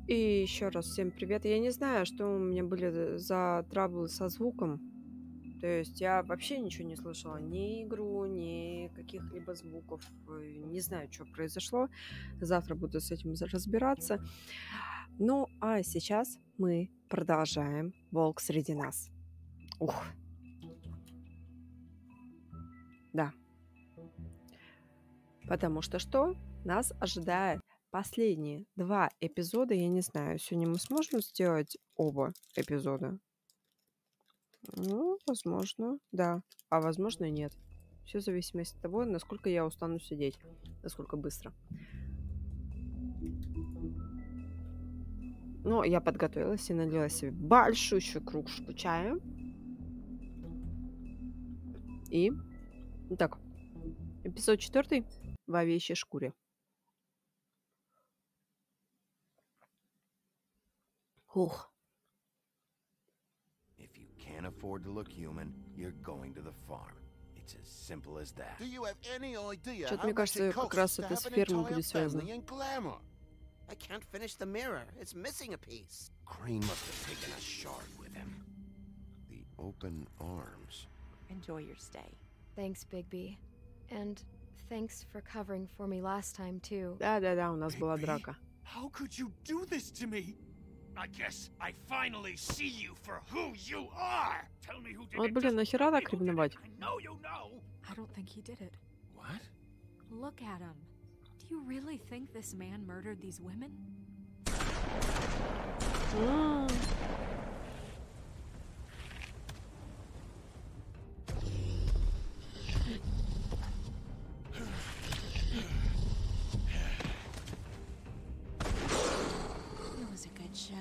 И еще раз всем привет. Я не знаю, что у меня были за траблы со звуком. То есть я вообще ничего не слышала. Ни игру, ни каких-либо звуков. Не знаю, что произошло. Завтра буду с этим разбираться. Ну, а сейчас мы продолжаем «Волк среди нас». Ух. Да. Потому что что? Нас ожидает последние 2 эпизода. Я не знаю, сегодня мы сможем сделать оба эпизода? Ну, возможно, да. А возможно, и нет. Все в зависимости от того, насколько я устану сидеть. Насколько быстро. Но я подготовилась и налила себе большущую кружку чая. И... Итак, эпизод 4 в овечьей шкуре. Ух. If you can't afford to look human, you're going to the farm. It's as simple as that. Do you have any idea Что-то how мне much кажется, it как costs раз to это с have an фермой entire будет связано. family in glamour? I can't finish the mirror. It's missing a piece. Crane must have taken a shard with him. The open arms. Enjoy your stay. Thanks, Bigby. And thanks for covering for me last time, too. Да-да-да, у нас была драка. How could you do this to me? I guess I finally see you for who you are. Tell me who did Вот, it. блин, нахера так Who did it? ревновать? I know you know. I don't think he did it. What? Look at him. Do you really think this man murdered these women? It was a good show,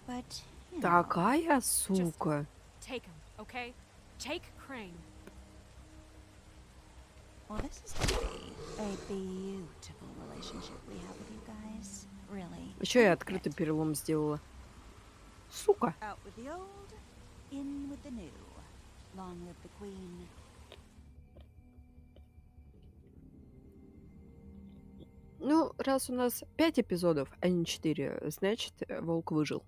but you know, Такая сука. take him, okay? Take Crane. Well, this is a beautiful relationship we have with you guys. Really. Еще я открытый перелом сделала. Сука. Out with the old, in with the new. Long live the queen. Ну, раз у нас 5 эпизодов, а не 4, значит, волк выжил.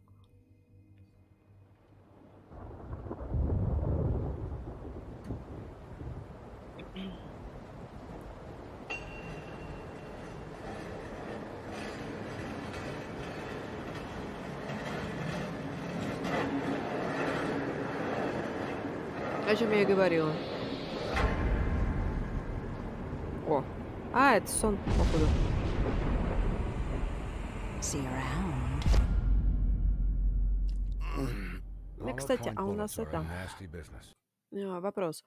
О чем я и говорила. О, это сон, походу. See you around. Кстати, а у нас это... Вопрос.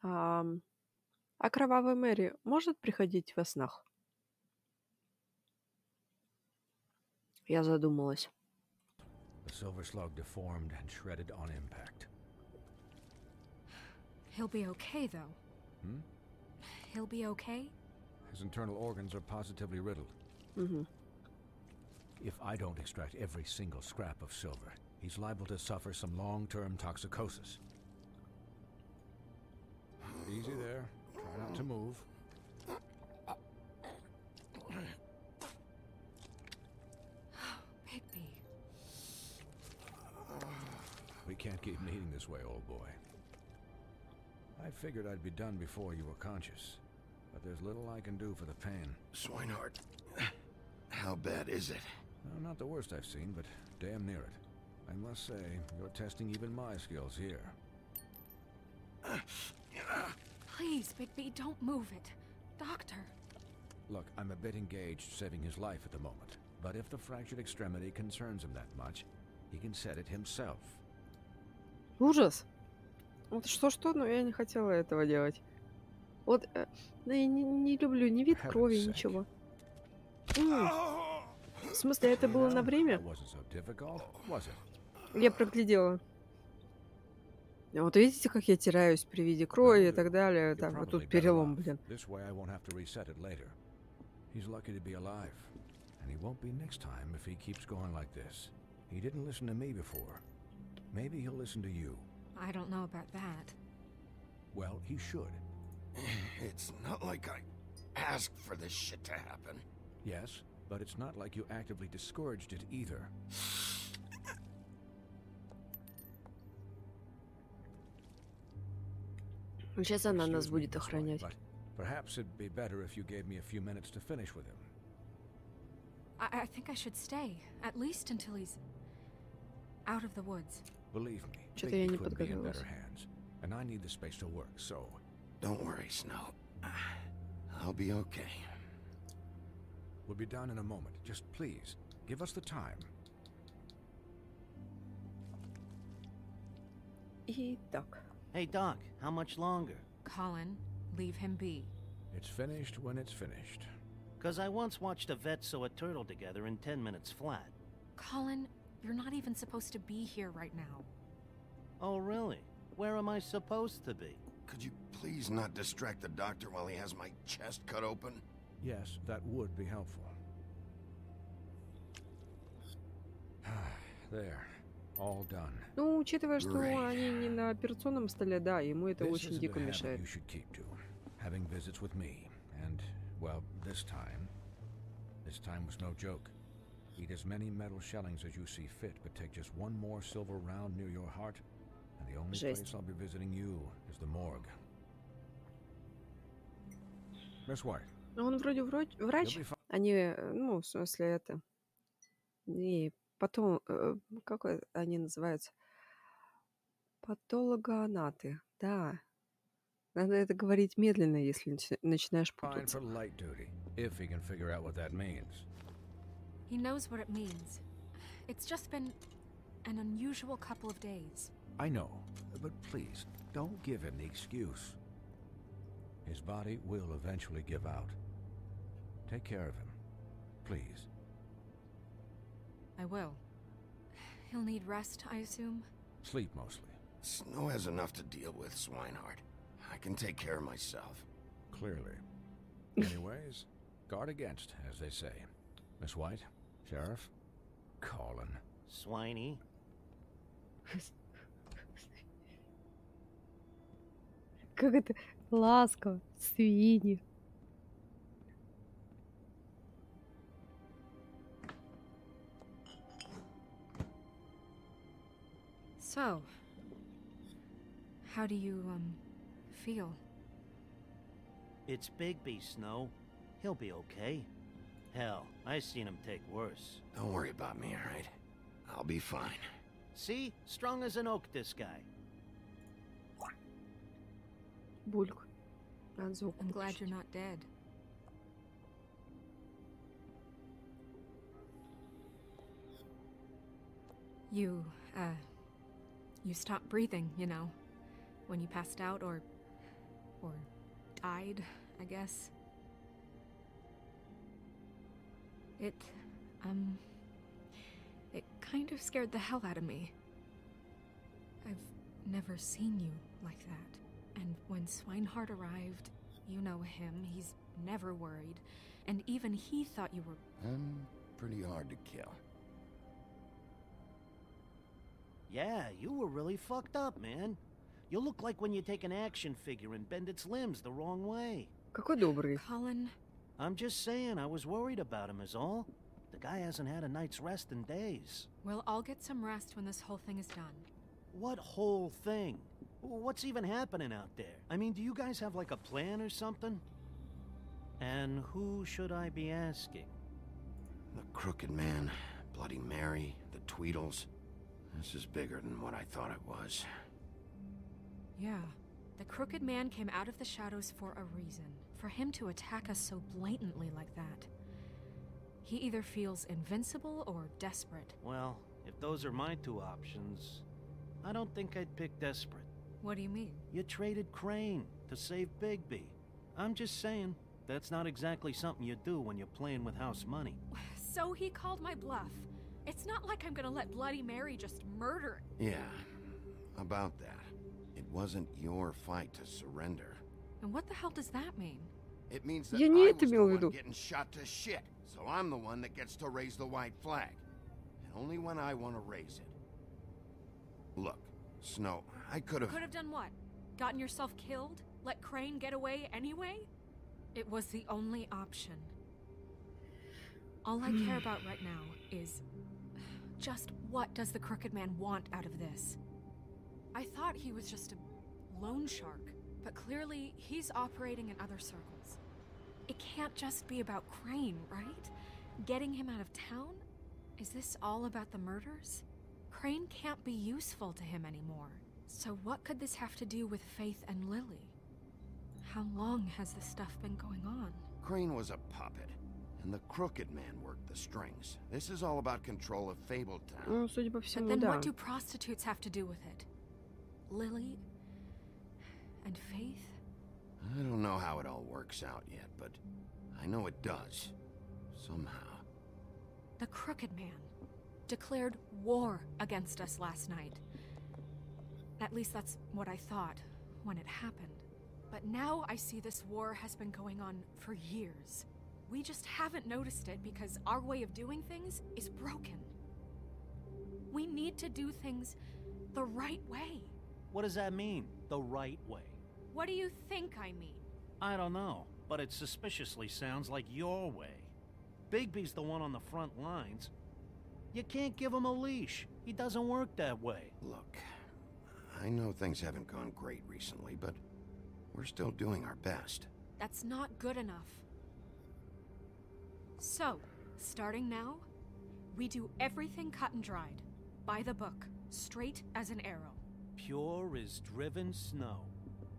А кровавая Мэри может приходить во снах? Я задумалась. The silver slug deformed and shredded on impact. He'll be okay, though. Hmm? He'll be okay? His internal organs are positively riddled. Mm-hmm. If I don't extract every single scrap of silver, he's liable to suffer some long-term toxicosis. Easy there. Try not to move. Bigby. We can't keep needing this way, old boy. I figured I'd be done before you were conscious, but there's little I can do for the pain. Swinehart, how bad is it? No, not the worst I've seen, but damn near it. I must say, you're testing even my skills here. Please, Bigby, don't move it. Doctor. Look, I'm a bit engaged saving his life at the moment, but if the fractured extremity concerns him that much, he can set it himself. Ужас. Вот что, но я не хотела этого делать. Вот, да я не люблю ни вид крови, ничего. В смысле, это было на время? Я проглядела. Вот видите, как я теряюсь при виде крови и так далее. Так, вот тут перелом, блин. I don't know about that. Well, he should. It's not like I asked for this shit to happen. Yes, but it's not like you actively discouraged it either. Сейчас она нас Excuse me, будет Miss White, охранять. but perhaps it'd be better if you gave me a few minutes to finish with him. I think I should stay, at least until he's out of the woods. Believe me, Что-то я Bigby не couldn't be in подготовилась. better hands, and I need the space to work, so Don't worry, Snow. I'll be okay. we'll be done in a moment. Just please, give us the time. Итак. Hey, Doc, how much longer? Colin, leave him be. It's finished when it's finished. 'Cause I once watched a vet sew a turtle together in 10 minutes flat. Colin, you're not even supposed to be here right now. Oh, really? Where am I supposed to be? Could you please not distract the doctor while he has my chest cut open? Yes, that would be helpful. There, all done. Ну, учитывая, что Great. они не на операционном столе, да, ему это This очень isn't дико a habit мешает. you should keep to, having visits with me, and well, this time was no joke. Eat as many metal shellings as you see fit, but take just one more silver round near your heart, and the only Жесть. place I'll be visiting you is the morgue. Miss White, Он вроде врач, you'll be fine. они, ну, в смысле это. И потом, как они называются? Патологоанаты, да. Надо это говорить медленно, если начинаешь Fine путаться. for light duty, if he can figure out what that means. He knows what it means. It's just been an unusual couple of days. I know, but please, don't give him the excuse. His body will eventually give out. Take care of him, please. I will. He'll need rest, I assume. Sleep mostly. Snow has enough to deal with, Swinehart. I can take care of myself. Clearly. Anyways, guard against, as they say. Miss White, Sheriff, Colin. Swiney? Как это ласково, свиньи. So, how do you, feel? It's Bigby, Snow. He'll be okay. Hell, I seen him take worse. Don't worry about me, all right? I'll be fine. See? Strong as an oak, this guy. Бульк. Надо звук I'm glad выключить. you're not dead. You stopped breathing, you know, when you passed out or died, I guess. It kind of scared the hell out of me. I've never seen you like that. And when Swinehart arrived, you know him, he's never worried. And even he thought you were... I'm pretty hard to kill. Yeah, you were really fucked up, man. You look like when you take an action figure and bend its limbs the wrong way. Какой добрый. Colin, I'm just saying, I was worried about him is all. The guy hasn't had a night's rest in days. we'll all get some rest when this whole thing is done. What whole thing? What's even happening out there? I mean, do you guys have like a plan or something? And who should I be asking? The Crooked Man, Bloody Mary, the Tweedles. This is bigger than what I thought it was. Yeah. The Crooked Man came out of the shadows for a reason. For him to attack us so blatantly like that. He either feels invincible or desperate. Well, if those are my two options, I don't think I'd pick desperate. What do you mean? You traded Crane to save Bigby. I'm just saying, that's not exactly something you do when you're playing with house money. So he called my bluff. It's not like I'm gonna let Bloody Mary just murder. Yeah, about that. It wasn't your fight to surrender. And what the hell does that mean? It means that Я не I это was the имел в one виду. getting shot to shit. So I'm the one that gets to raise the white flag. And only when I want to raise it. Look, Snow, I could have... Could have done what? Gotten yourself killed? Let Crane get away anyway? It was the only option. All I care about right now is just what does the Crooked Man want out of this? I thought he was just a loan shark, but clearly he's operating in other circles. It can't just be about Crane, right? Getting him out of town? Is this all about the murders? Crane can't be useful to him anymore. So what could this have to do with Faith and Lily? How long has this stuff been going on? Crane was a puppet, and the Crooked Man worked the strings. This is all about control of Fabletown. Ну, судя по But всему, then да. what do prostitutes have to do with it? Lily? And Faith? I don't know how it all works out yet, but I know it does. Somehow. The Crooked Man declared war against us last night. At least that's what I thought when it happened. But now I see this war has been going on for years. We just haven't noticed it because our way of doing things is broken. We need to do things the right way. What does that mean, the right way? What do you think I mean? I don't know, but it suspiciously sounds like your way. Bigby's the one on the front lines. You can't give him a leash. He doesn't work that way. Look, I know things haven't gone great recently, but we're still doing our best. That's not good enough. So, starting now, we do everything cut and dried. By the book, straight as an arrow. Pure as driven snow.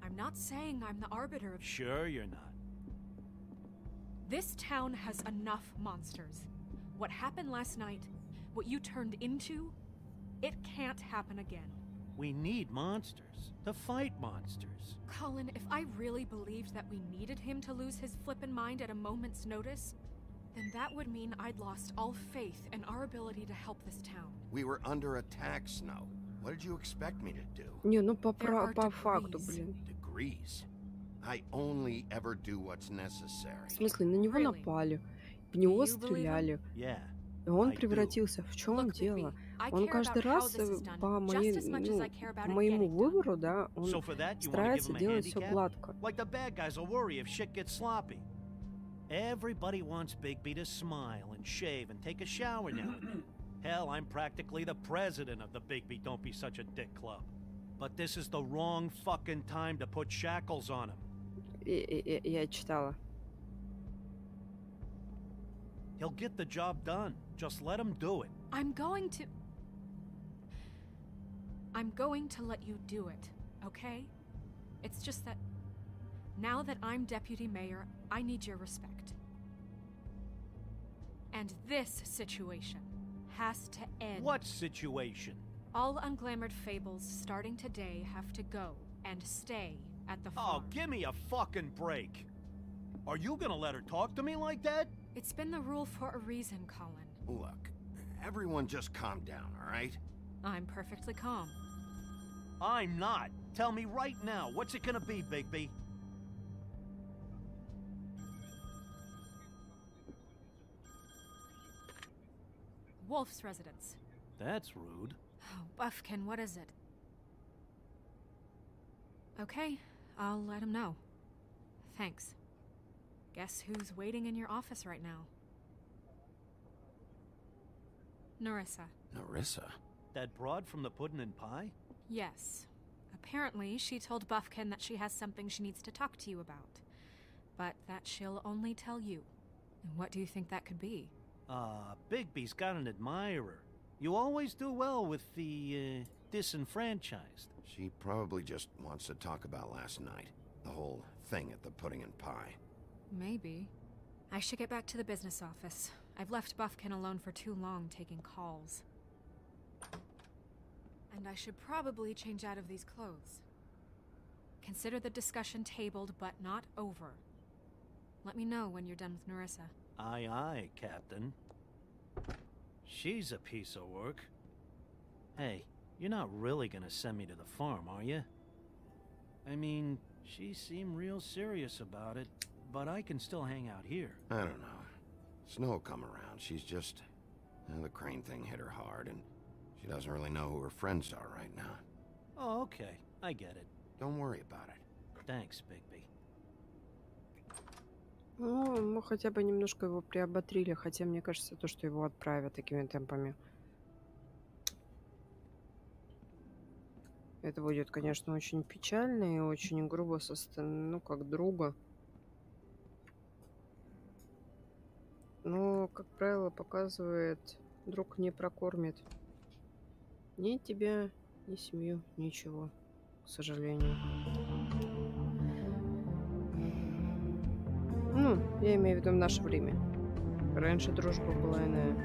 I'm not saying I'm the arbiter of... Sure you're not. This town has enough monsters. What happened last night, what you turned into, it can't happen again. We need monsters to fight monsters. Colin, if I really believed that we needed him to lose his flippin' mind at a moment's notice, then that would mean I'd lost all faith in our ability to help this town. We were under attack, Snow. What did you expect me to do? Не, ну по are факту, degrees. блин. Degrees. I only ever do what's necessary. В смысле, на него Really? напали, в него You believe him? стреляли, Yeah. и он I do. превратился. В чем Look, дело? Bigby, I Он care каждый about how раз this is done по just as much as I care about it моему getting done. выбору, да, он So for that, you want to give старается him a делать все handicap? гладко. Like the bad guys will worry if shit gets sloppy. Everybody wants Bigby to smile and shave and take a shower now and then. Hell, I'm practically the president of the Bigby Don't Be Such a Dick Club. But this is the wrong fucking time to put shackles on him. Я читала. He'll get the job done. Just let him do it. I'm going to let you do it, okay? It's just that now that I'm deputy mayor, I need your respect. And this situation has to end. What situation? All unglamored fables starting today have to go and stay at the farm. Oh, give me a fucking break. Are you gonna let her talk to me like that? It's been the rule for a reason, Colin. Look, everyone just calm down, all right? I'm perfectly calm. I'm not. Tell me right now, what's it gonna be, Bigby? Wolf's residence. That's rude. Oh, Buffkin, what is it? Okay, I'll let him know. Thanks. Guess who's waiting in your office right now? Narissa. Narissa? That broad from the Puddin' and Pie? Yes. Apparently, she told Buffkin that she has something she needs to talk to you about. But that she'll only tell you. And what do you think that could be? Bigby's got an admirer. You always do well with the, disenfranchised. She probably just wants to talk about last night. The whole thing at the Pudding and Pie. Maybe. I should get back to the business office. I've left Buffkin alone for too long taking calls. And I should probably change out of these clothes. Consider the discussion tabled but not over. Let me know when you're done with Narissa. Aye, aye, Captain. She's a piece of work. Hey, you're not really gonna send me to the farm, are you? I mean, she seemed real serious about it, but I can still hang out here. I don't know. Snow will come around. She's just... the Crane thing hit her hard, and she doesn't really know who her friends are right now. Oh, okay. I get it. Don't worry about it. Thanks, Bigby. Ну, мы хотя бы немножко его приоботрили, хотя мне кажется, то, что его отправят такими темпами. Это будет, конечно, очень печально и очень грубо со стороны, ну, как друга. Но, как правило, показывает, друг не прокормит ни тебя, ни семью, ничего, к сожалению. Ну, я имею в виду в наше время. Раньше дружба была иная.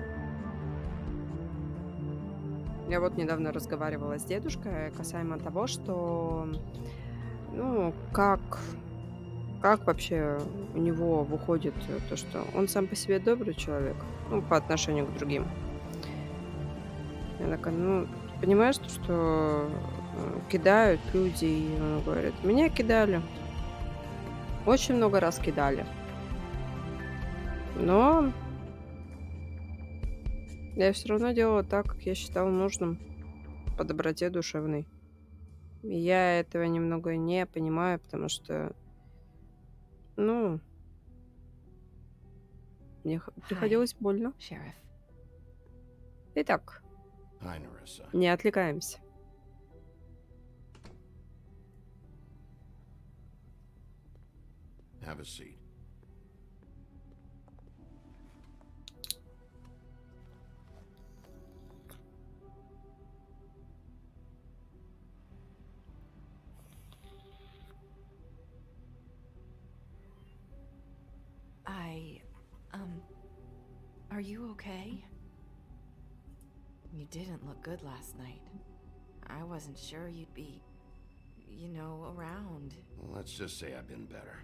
Я вот недавно разговаривала с дедушкой касаемо того, что, ну, как вообще у него выходит то, что он сам по себе добрый человек, ну, по отношению к другим. Я такая, ну, понимаешь, что кидают люди, и он говорит, меня кидали. Очень много раз кидали. Но я все равно делала так, как я считала нужным, по доброте душевной. И я этого немного не понимаю, потому что, ну, мне приходилось больно. Sheriff. Итак, Hi, Narissa. не отвлекаемся. Have a seat. Are you okay? You didn't look good last night. I wasn't sure you'd be, you know, around. Well, let's just say I've been better.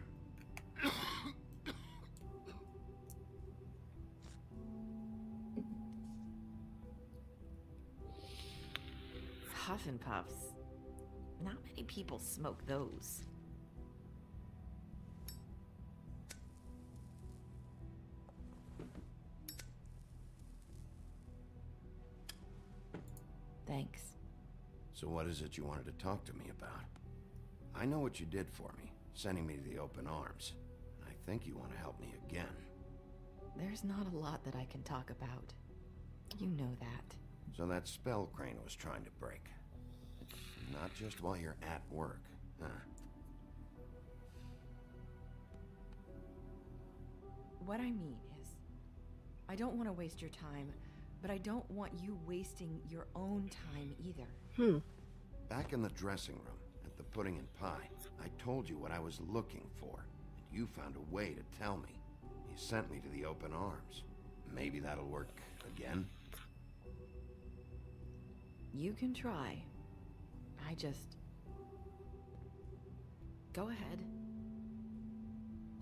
Huff and puffs. Not many people smoke those. Thanks. So what is it you wanted to talk to me about? I know what you did for me, sending me to the open arms. I think you want to help me again. There's not a lot that I can talk about. You know that. So that spell Crane was trying to break. Not just while you're at work, huh? What I mean is, I don't want to waste your time, but I don't want you wasting your own time either. Back in the dressing room, at the pudding and pie, I told you what I was looking for, and you found a way to tell me. You sent me to the open arms. Maybe that'll work again? You can try. I just... Go ahead.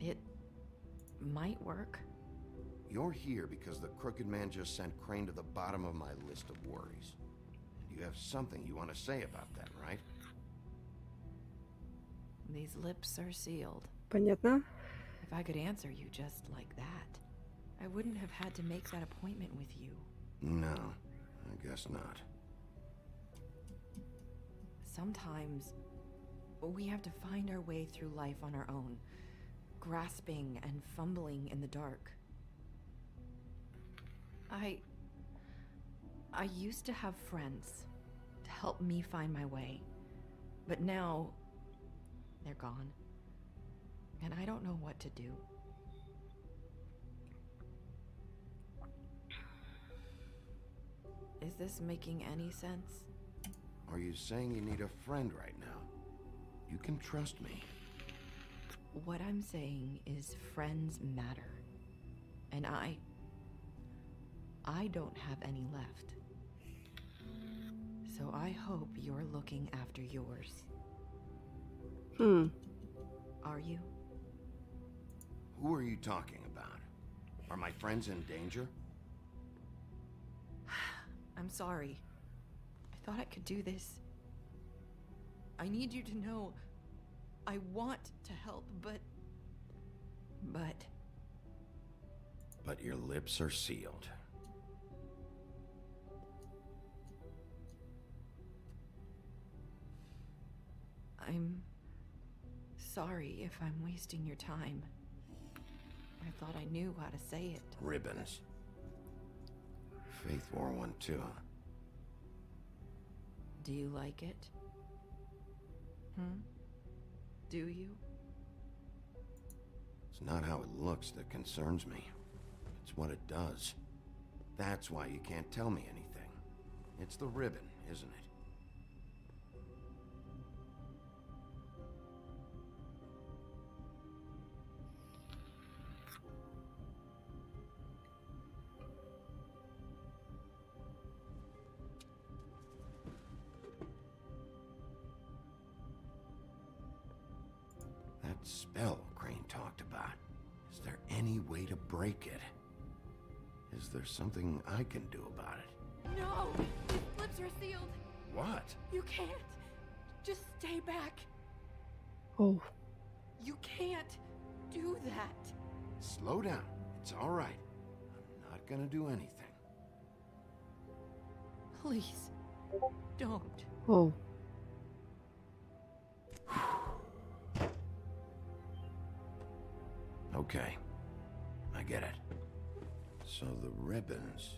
It might work. You're here because the crooked man just sent Crane to the bottom of my list of worries. You have something you want to say about that, right? These lips are sealed. Понятно. If I could answer you just like that, I wouldn't have had to make that appointment with you. No, I guess not. Sometimes we have to find our way through life on our own, grasping and fumbling in the dark. I used to have friends to help me find my way, but now they're gone, and I don't know what to do. Is this making any sense? Are you saying you need a friend right now? You can trust me. What I'm saying is friends matter, and I don't have any left. So I hope you're looking after yours. Are you? Who are you talking about? Are my friends in danger? I'm sorry. I thought I could do this. I need you to know I want to help, but... But your lips are sealed. I'm sorry if I'm wasting your time. I thought I knew how to say it. Ribbons. Faith wore one too. Do you like it? Do you? It's not how it looks that concerns me. It's what it does. That's why you can't tell me anything. It's the ribbon, isn't it? That spell Crane talked about. Is there any way to break it? Is there something I can do about it? No! These lips are sealed! What? You can't! Just stay back! Oh. You can't do that! Slow down. It's all right. I'm not gonna do anything. Please, don't. Oh. Okay. I get it. So the ribbons,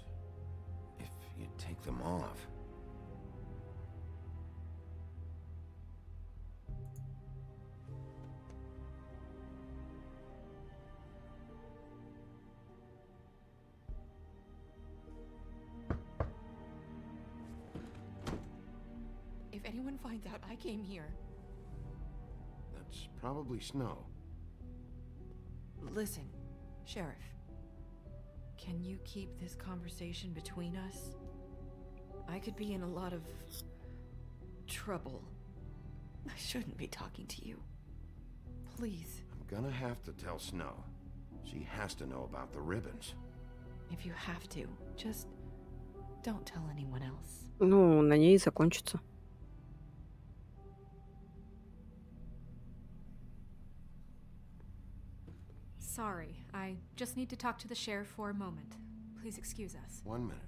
if you take them off... If anyone finds out I came here... That's probably snow. Listen, Sheriff. Can you keep this conversation between us? I could be in a lot of... trouble. I shouldn't be talking to you. Please. I'm gonna have to tell Snow. She has to know about the ribbons. If you have to, just don't tell anyone else. Ну, на ней и закончится. Sorry, I just need to talk to the sheriff for a moment. Please excuse us. 1 minute.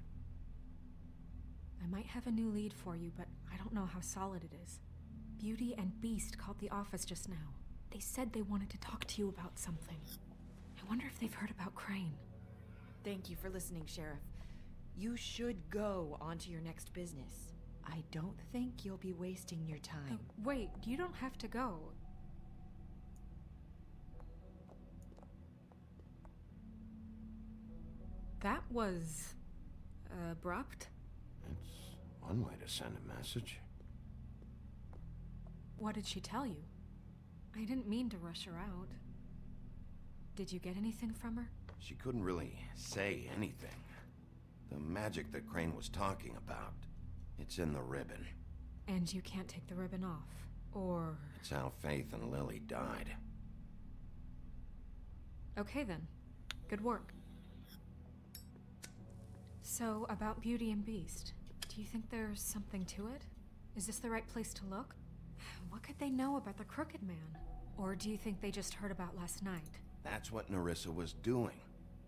I might have a new lead for you, but I don't know how solid it is. Beauty and Beast called the office just now. They said they wanted to talk to you about something. I wonder if they've heard about Crane. Thank you for listening, Sheriff. You should go on to your next business. I don't think you'll be wasting your time. Wait, you don't have to go. That was... abrupt? It's one way to send a message. What did she tell you? I didn't mean to rush her out. Did you get anything from her? She couldn't really say anything. The magic that Crane was talking about, it's in the ribbon. And you can't take the ribbon off, or... It's how Faith and Lily died. Okay then. Good work. So, about Beauty and Beast, do you think there's something to it? Is this the right place to look? What could they know about the Crooked Man? Or do you think they just heard about last night? That's what Nerissa was doing,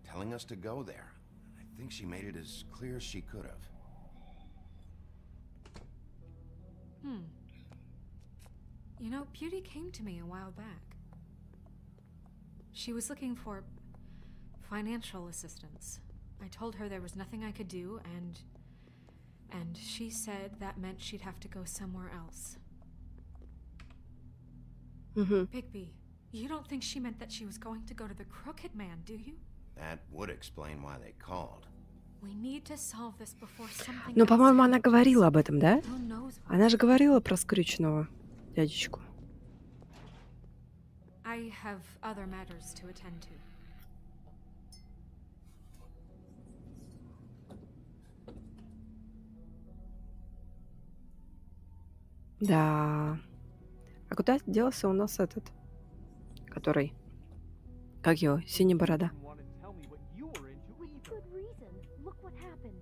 telling us to go there. I think she made it as clear as she could have. You know, Beauty came to me a while back. She was looking for financial assistance. I told her there was nothing I could do, and she said that meant she'd have to go somewhere else. Bigby, you don't think she meant that she was going to go to the Crooked Man, do you? That would explain why they called. We need to solve this before something Ну, else по-моему, она happens. говорила об этом, да? Who knows what? Она же говорила про скрюченного дядечку. I have other matters to attend to. Да. А куда делся у нас этот? Который? Как его? Синяя борода. Want to tell me what you were into either. Good reason. Look what happened.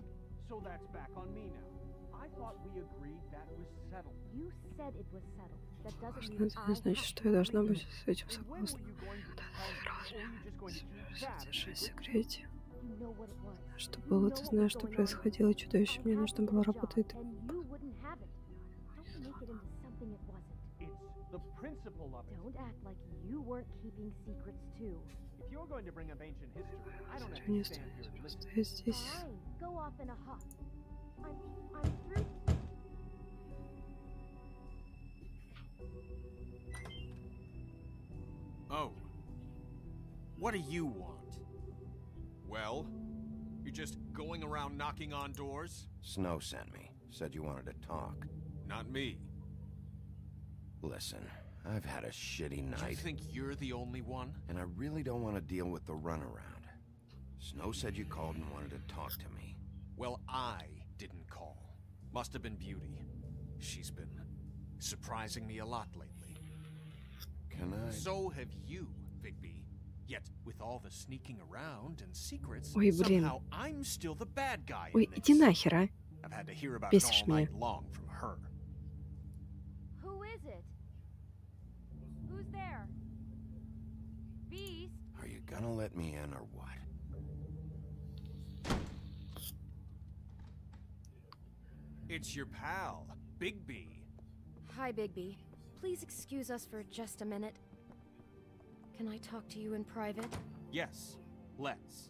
So that's back on me now. I thought we agreed that was settled. You said it was settled. That doesn't Важно, mean это не I значит, have что to я должна agree. быть с этим And when were согласна. you going to tell me, or were you just going to keep that a Держи в secret? секрете. You know what it was. Что You было, know ты what знаешь, was что going on. происходило. Чудовище, I мне had нужна the была job, работа, и ты... and you wouldn't have it. Don't make it into something it wasn't. It's the principle of it. Don't act like you weren't keeping secrets too. If If you're going to bring up ancient history, I don't have Не to stand here and listen. стоит здесь. Fine, go off in a huff. I'm through. Oh. What do you want? Well? You're just going around knocking on doors? Snow sent me. Said you wanted to talk. Not me. Listen, I've had a shitty night. You think you're the only one? And I really don't want to deal with the runaround. Snow said you called and wanted to talk to me. Well, I didn't call. Must have been Beauty. She's been surprising me a lot lately. Can I? So have you, Bigby. Yet, with all the sneaking around and secrets, Ой, блин. somehow I'm still the bad guy Ой, in иди this. нахер, а. I've had to hear about it Бесишь all меня. night long from her. Who is it? Who's there? Beast? Are you gonna let me in or what? It's your pal, Bigby. Hi, Bigby. Please excuse us for just a minute. Can I talk to you in private? Yes, let's.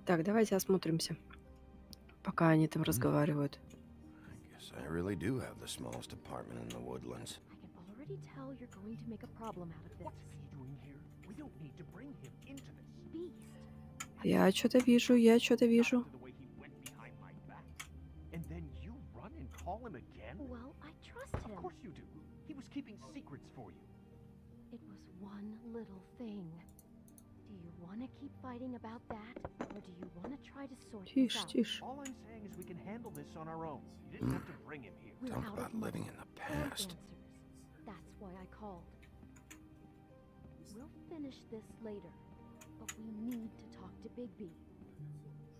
Так, давайте осмотримся, пока они там разговаривают. I guess I really do have the smallest apartment in the woodlands. I can already tell you're going to make a problem out of this. What's he doing here? We don't need to bring him into this. Beast. Я что-то вижу, я что-то вижу. To the way he went behind my back. And then you run and call him again? Well, I trust him. Of course you do. He was keeping secrets for you. It was one little thing. Do you want to keep fighting about that? Or do you want to try to sort this Тише, out? тише. All I'm saying is we can handle this on our own. You didn't have to bring him here. We're Talk out about of living money in the or past. answers. That's why I called. We'll finish this later, but we need to talk to Bigby.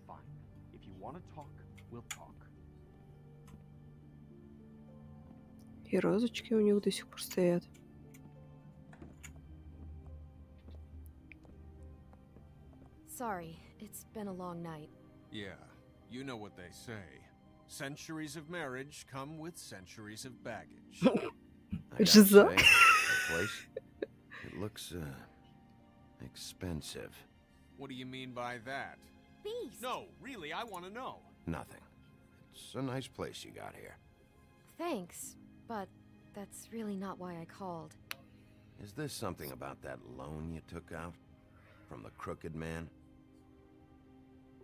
Fine. If you want to talk, we'll talk. И розочки у них до сих пор стоят. Sorry, it's been a long night. Yeah, you know what they say. Centuries of marriage come with centuries of baggage. I gotta Жиза. say, the place, it looks, expensive. What do you mean by that? Beast! No, really, I want to know. Nothing. It's a nice place you got here. Thanks, but that's really not why I called. Is this something about that loan you took out? From the crooked man?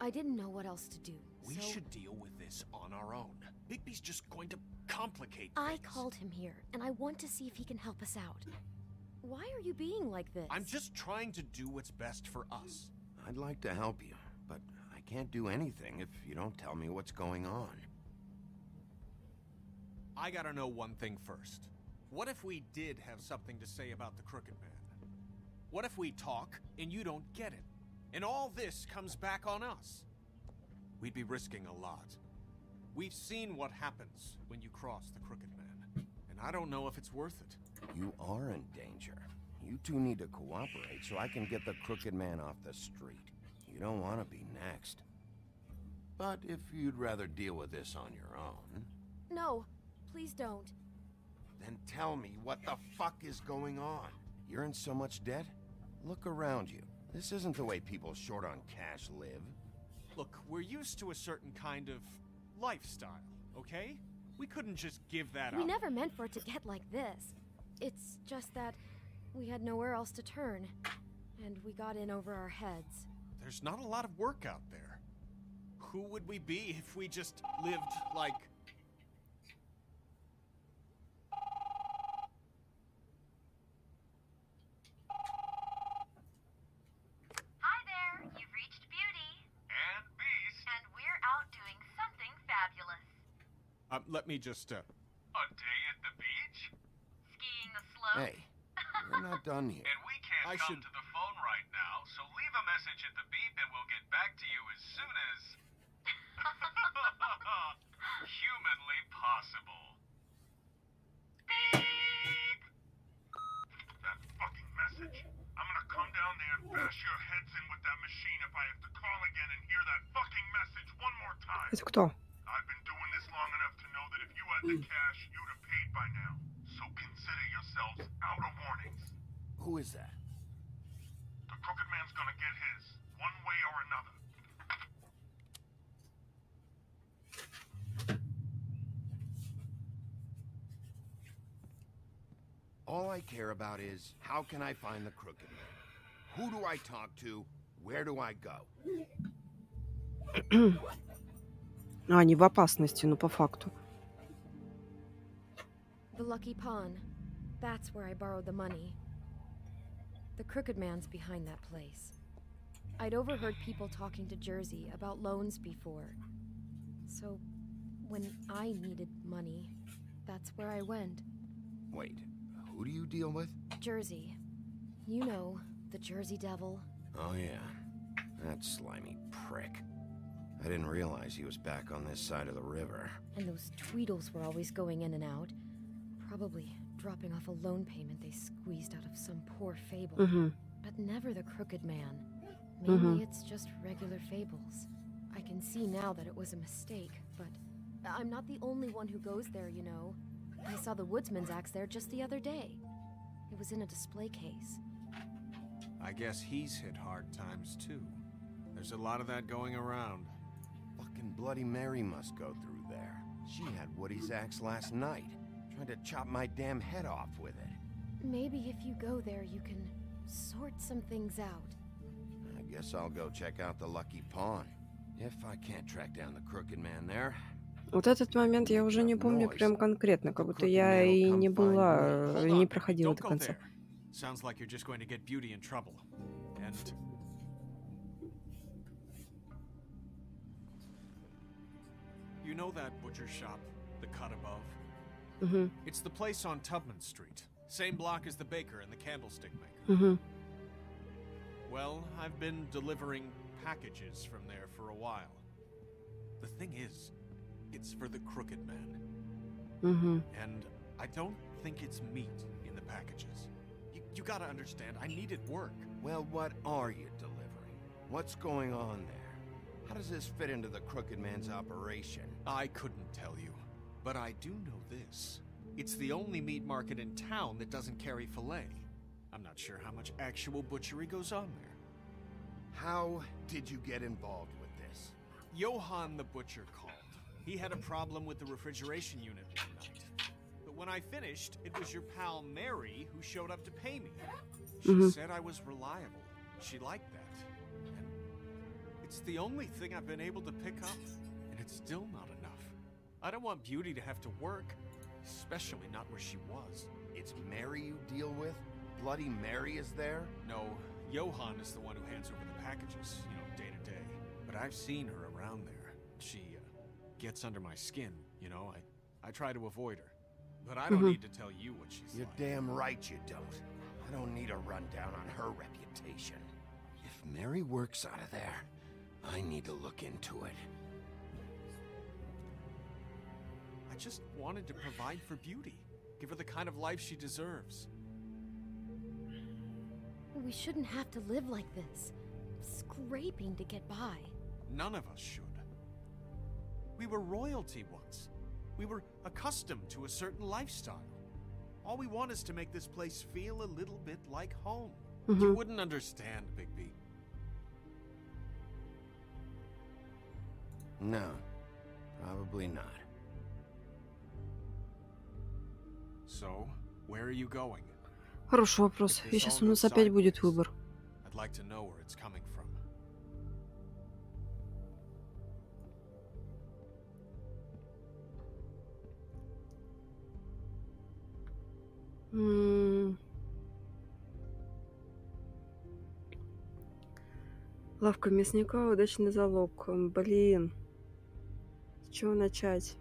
I didn't know what else to do, We so should deal with this on our own. Bigby's just going to complicate I things. called him here, and I want to see if he can help us out. Why are you being like this? I'm just trying to do what's best for us. I'd like to help you, but I can't do anything if you don't tell me what's going on. I gotta know one thing first. What if we did have something to say about the Crooked Man? What if we talk and you don't get it? And all this comes back on us? We'd be risking a lot. We've seen what happens when you cross the Crooked Man, and I don't know if it's worth it. You are in danger. You two need to cooperate so I can get the crooked man off the street. You don't want to be next. But if you'd rather deal with this on your own, No, please don't. then tell me what the fuck is going on. You're in so much debt? Look around you. This isn't the way people short on cash live. Look, we're used to a certain kind of lifestyle, okay? We couldn't just give that We up. never meant for it to get like this. It's just that we had nowhere else to turn, and we got in over our heads. There's not a lot of work out there. Who would we be if we just lived like... Hi there, you've reached Beauty. And Beast. And we're out doing something fabulous. Let me just, A day at the beach? Skiing the slope? Hey, we're not done here. And we can't I come should- to the phone right now, so leave a message at the beep and we'll get back to you as soon as... humanly possible. Beep! That fucking message. I'm gonna come down there and bash your heads in with that machine if I have to call again and hear that fucking message one more time. Это кто? I've been doing this long enough to know that if you had the cash, you'd have paid by now. So consider yourselves out of warnings. Who is that? Crooked Man's gonna get his, one way or another. All I care about is, how can I find the Crooked Man? Who do I talk to? Where do I go? Они в опасности, но по факту. The Lucky Pawn. That's where I borrowed the money. The Crooked Man's behind that place. I'd overheard people talking to Jersey about loans before. So, when I needed money, that's where I went. Wait, who do you deal with? Jersey. You know, the Jersey Devil. Oh yeah, that slimy prick. I didn't realize he was back on this side of the river. And those Tweedles were always going in and out. Probably dropping off a loan payment they squeezed out of some poor fable. But never the Crooked Man. Mainly it's just regular fables. I can see now that it was a mistake, but I'm not the only one who goes there, you know. I saw the woodsman's axe there just the other day. It was in a display case. I guess he's hit hard times too. There's a lot of that going around. Fucking Bloody Mary must go through there. She had Woody's axe last night. Tried to chop my damn head off with it. Maybe if you go there, you can sort some things out. I guess I'll go check out the Lucky Pawn. If I can't track down the Crooked Man there. Вот этот момент я уже не помню прям конкретно, как будто я и не была, не проходила до конца. Sounds like you're just going to get Beauty in trouble. And you know that butcher shop, the cut above? It's the place on Tubman Street. Same block as the baker and the candlestick maker. Well, I've been delivering packages from there for a while. The thing is, it's for the Crooked Man. And I don't think it's meat in the packages. You gotta understand, I needed work. Well, what are you delivering? What's going on there? How does this fit into the Crooked Man's operation? I couldn't tell you, but I do know this. It's the only meat market in town that doesn't carry filet. I'm not sure how much actual butchery goes on there. How did you get involved with this? Johann the butcher called. He had a problem with the refrigeration unit one night. But when I finished, it was your pal Mary who showed up to pay me. She said I was reliable. She liked that. And it's the only thing I've been able to pick up, and it's still not enough. I don't want Beauty to have to work, especially not where she was. It's Mary you deal with? Bloody Mary is there? No, Johann is the one who hands over the packages, you know, day to day. But I've seen her around there. She gets under my skin, you know. I try to avoid her. But I don't need to tell you what she's You're like. damn right you don't. I don't need a rundown on her reputation. If Mary works out of there, I need to look into it. I just wanted to provide for Beauty. Give her the kind of life she deserves. We shouldn't have to live like this. Scraping to get by. None of us should. We were royalty once. We were accustomed to a certain lifestyle. All we want is to make this place feel a little bit like home. You wouldn't understand, Bigby. No, probably not. So, where are you going? Хороший вопрос. И сейчас у нас опять будет выбор. I'd like to know where it's coming from. Лавка мясника, удачный залог. Блин. С чего начать?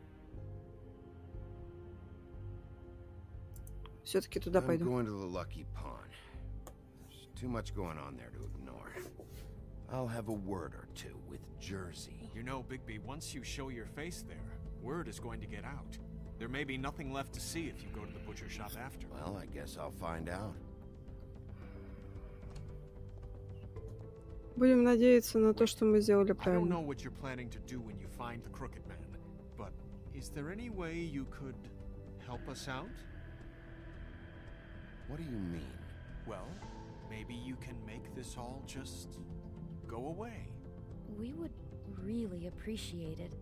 Все-таки туда I'm пойду. going to the Lucky Pawn. There's too much going on there to ignore. I'll have a word or two with Jersey. You know, Bigby, once you show your face there, word is going to get out. There may be nothing left to see if you go to the butcher shop after. Well, I guess I'll find out. Будем надеяться на то, что мы сделали I don't правильно. know what you're planning to do when you find the Crooked Man, but is there any way you could help us out? What do you mean? Well, maybe you can make this all just go away. We would really appreciate it.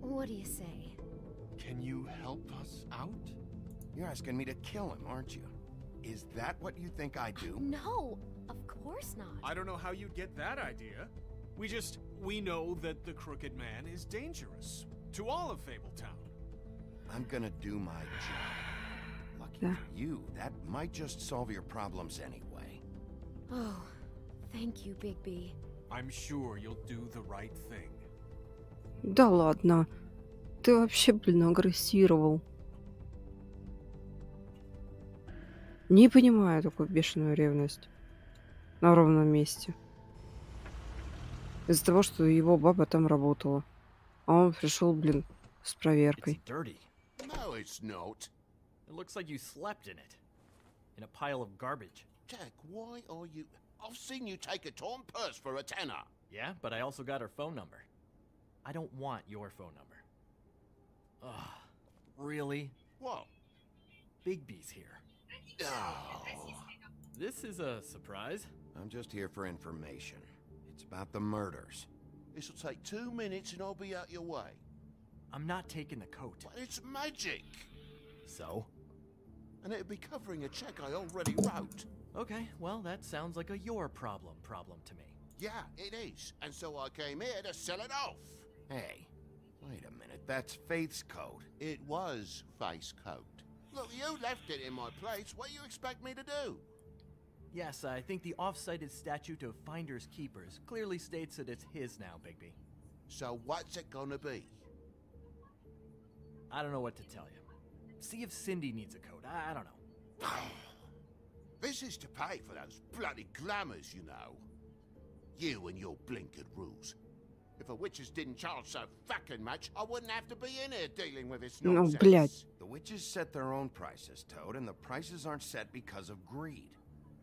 What do you say? Can you help us out? You're asking me to kill him, aren't you? Is that what you think I do? No, of course not. I don't know how you'd get that idea. We know that the Crooked Man is dangerous to all of Fabletown. I'm gonna do my job. Lucky for you, that might just solve your problems anyway. Oh, thank you, Bigby. I'm sure you'll do the right thing. Да ладно. Ты вообще, блин, агрессировал. Не понимаю такую бешеную ревность на ровном месте. Из-за того, что его баба там работала. А он пришел, блин, с проверкой. It's dirty. No, it's not. It looks like you slept in it. In a pile of garbage. Jack, why are you... I've seen you take a torn purse for a tenner. Yeah, but I also got her phone number. I don't want your phone number. Ugh. Really? What? Bigby's here. Oh. This is a surprise. I'm just here for information. It's about the murders. This'll take 2 minutes and I'll be out your way. I'm not taking the coat. But it's magic. So? And it'd be covering a check I already wrote. Okay, well, that sounds like a your problem to me. Yeah, it is. And so I came here to sell it off. Hey, wait a minute. That's Faith's coat. It was Faith's coat. Look, you left it in my place. What do you expect me to do? Yes, I think the off-cited statute of Finders Keepers clearly states that it's his now, Bigby. So what's it gonna be? I don't know what to tell you. See if Cindy needs a coat. I don't know. This is to pay for those bloody glamours, you know. You and your blinkered rules. If the witches didn't charge so fucking much, I wouldn't have to be in here dealing with this nonsense. Ну, блядь. The witches set their own prices, Toad, and the prices aren't set because of greed.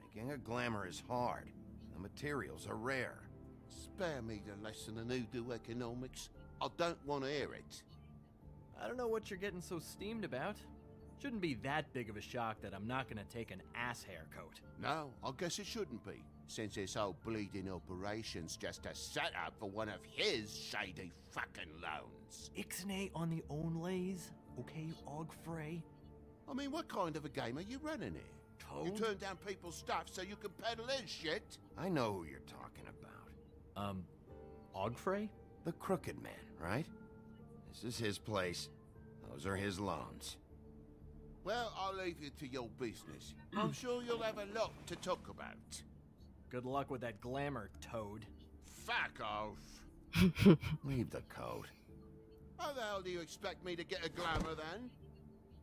Making a glamour is hard. The materials are rare. Spare me the lesson in hoodoo economics. I don't want to hear it. I don't know what you're getting so steamed about. Shouldn't be that big of a shock that I'm not gonna take an ass hair coat. No, I guess it shouldn't be, since this whole bleeding operation's just a setup for one of his shady fucking loans. Ixnay on the onlays, okay, Ogfrey? I mean, what kind of a game are you running here? Toad? You turn down people's stuff so you can peddle his shit? I know who you're talking about. Ogfrey? The Crooked Man, right? This is his place. Those are his loans. Well, I'll leave you to your business. I'm sure you'll have a lot to talk about. Good luck with that glamour, Toad. Fuck off. Leave the coat. How the hell do you expect me to get a glamour then?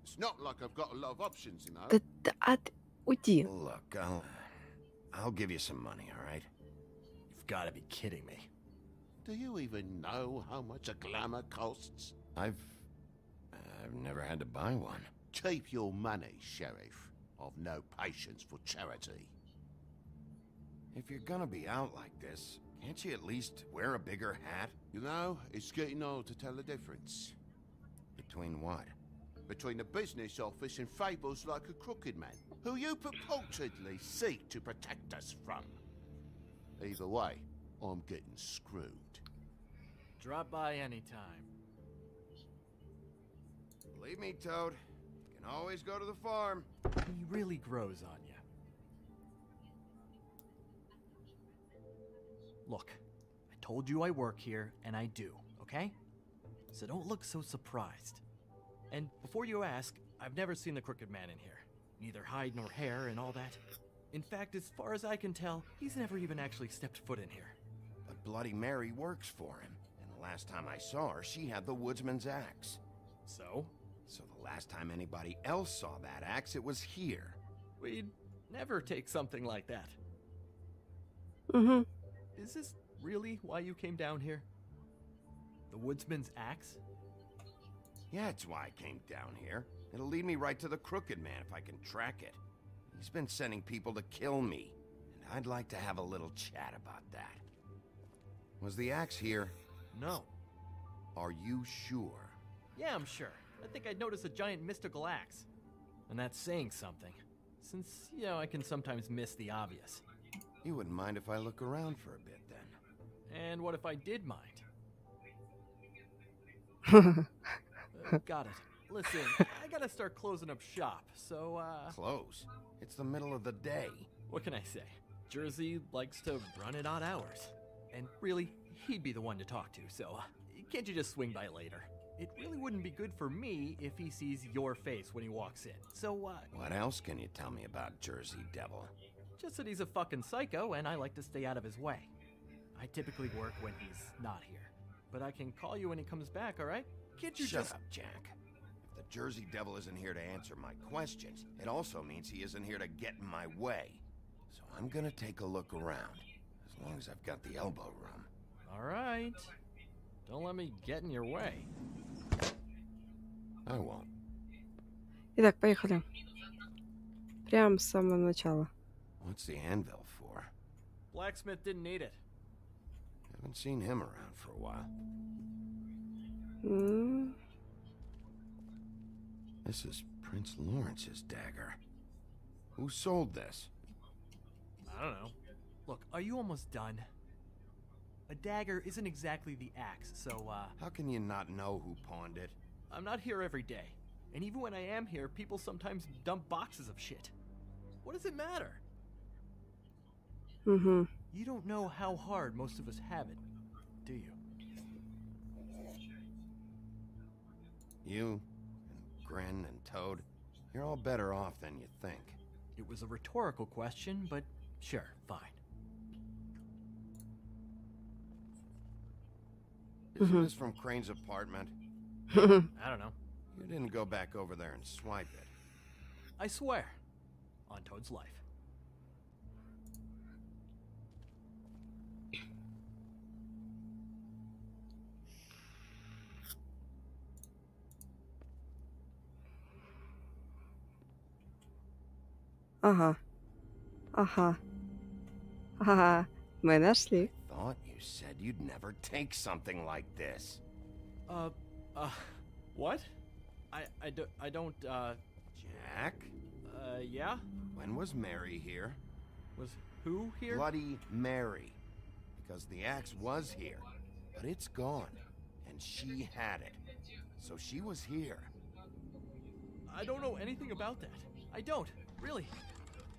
It's not like I've got a lot of options, you know. Уйди. Look, I'll give you some money, all right? You've got to be kidding me. Do you even know how much a glamour costs? I've never had to buy one. Keep your money, Sheriff. I've no patience for charity. If you're gonna be out like this, can't you at least wear a bigger hat? You know, it's getting hard to tell the difference. Between what? Between the business office and fables like a Crooked Man, who you purportedly seek to protect us from. Either way, I'm getting screwed. Drop by anytime. Believe me, Toad. You can always go to the farm. He really grows on you. Look, I told you I work here, and I do, okay? So don't look so surprised. And before you ask, I've never seen the Crooked Man in here. Neither hide nor hair and all that. In fact, as far as I can tell, he's never even actually stepped foot in here. But Bloody Mary works for him. And the last time I saw her, she had the woodsman's axe. So? So the last time anybody else saw that axe, it was here. We'd never take something like that. Mm-hmm. Is this really why you came down here? The woodsman's axe? Yeah, it's why I came down here. It'll lead me right to the Crooked Man if I can track it. He's been sending people to kill me, and I'd like to have a little chat about that. Was the axe here? No. Are you sure? Yeah, I'm sure. I think I'd noticed a giant mystical axe. And that's saying something. since, you know, I can sometimes miss the obvious. You wouldn't mind if I look around for a bit, then? And what if I did mind? Got it. Listen, I gotta start closing up shop, so, Close? It's the middle of the day. What can I say? Jersey likes to run at odd hours. And really, he'd be the one to talk to, so can't you just swing by later? It really wouldn't be good for me if he sees your face when he walks in, so, What else can you tell me about Jersey Devil? Just that he's a fucking psycho, and I like to stay out of his way. I typically work when he's not here, but I can call you when he comes back, alright? Can't you Shut up, Jack. If the Jersey Devil isn't here to answer my questions, it also means he isn't here to get in my way. So I'm gonna take a look around, as long as I've got the elbow room. Alright. Don't let me get in your way. I won't. Итак, поехали. Прям с самого начала. What's the anvil for? Blacksmith didn't need it. Haven't seen him around for a while. This is Prince Lawrence's dagger. Who sold this? I don't know. Look, are you almost done? A dagger isn't exactly the axe, so, How can you not know who pawned it? I'm not here every day. And even when I am here, people sometimes dump boxes of shit. What does it matter? You don't know how hard most of us have it, do you? You, and Grin, and Toad, you're all better off than you think. It was a rhetorical question, but sure, fine. Isn't this from Crane's apartment? I don't know. You didn't go back over there and swipe it. I swear. On Toad's life. Ага. Мы нашли. Thought you said you'd never take something like this. What? I don't, Jack? Yeah? When was Mary here? Was who here? Bloody Mary. Because the axe was here, but it's gone, and she had it. So she was here. I don't know anything about that. I don't, really.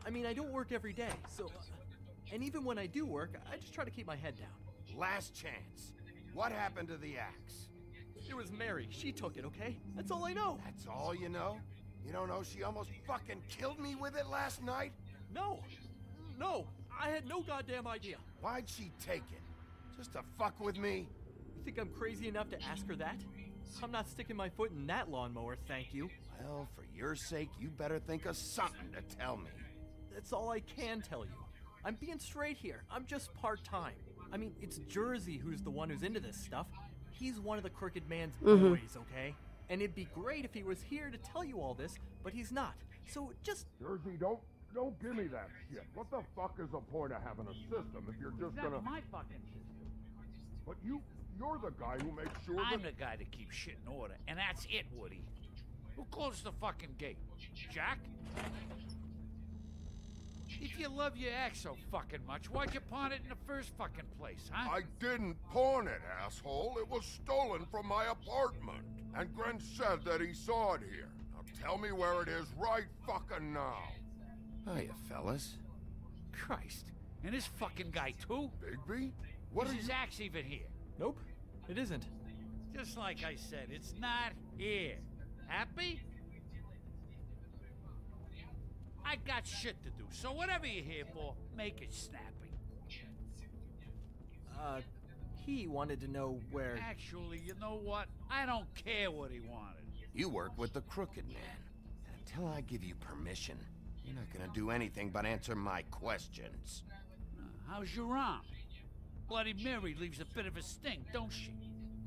I mean, I don't work every day, so... and even when I do work, I just try to keep my head down. Last chance. What happened to the axe? It was Mary. She took it, okay? That's all I know. That's all you know? You don't know she almost fucking killed me with it last night? No. No. I had no goddamn idea. Why'd she take it? Just to fuck with me? You think I'm crazy enough to ask her that? I'm not sticking my foot in that lawnmower, thank you. Well, for your sake, you better think of something to tell me. That's all I can tell you. I'm being straight here. I'm just part-time. I mean, it's Jersey who's the one who's into this stuff. He's one of the Crooked Man's boys, okay? And it'd be great if he was here to tell you all this, but he's not. So just... Jersey, don't give me that shit. What the fuck is the point of having a system if you're just gonna... That's my fucking system. But you're the guy who makes sure I'm the guy that keeps shit in order, and that's it, Woody. Who closed the fucking gate? Jack? If you love your axe so fucking much, why'd you pawn it in the first fucking place, huh? I didn't pawn it, asshole. It was stolen from my apartment. And Gren said that he saw it here. Now tell me where it is right fucking now. Hiya, fellas. Christ. And this fucking guy, too? Bigby? What is are his you... axe even here? Nope, it isn't. Just like I said, it's not here. Happy? I got shit to do, so whatever you're here for, make it snappy. He wanted to know where... Actually, you know what? I don't care what he wanted. You work with the Crooked Man. And until I give you permission, you're not gonna do anything but answer my questions. How's your arm? Bloody Mary leaves a bit of a stink, don't she?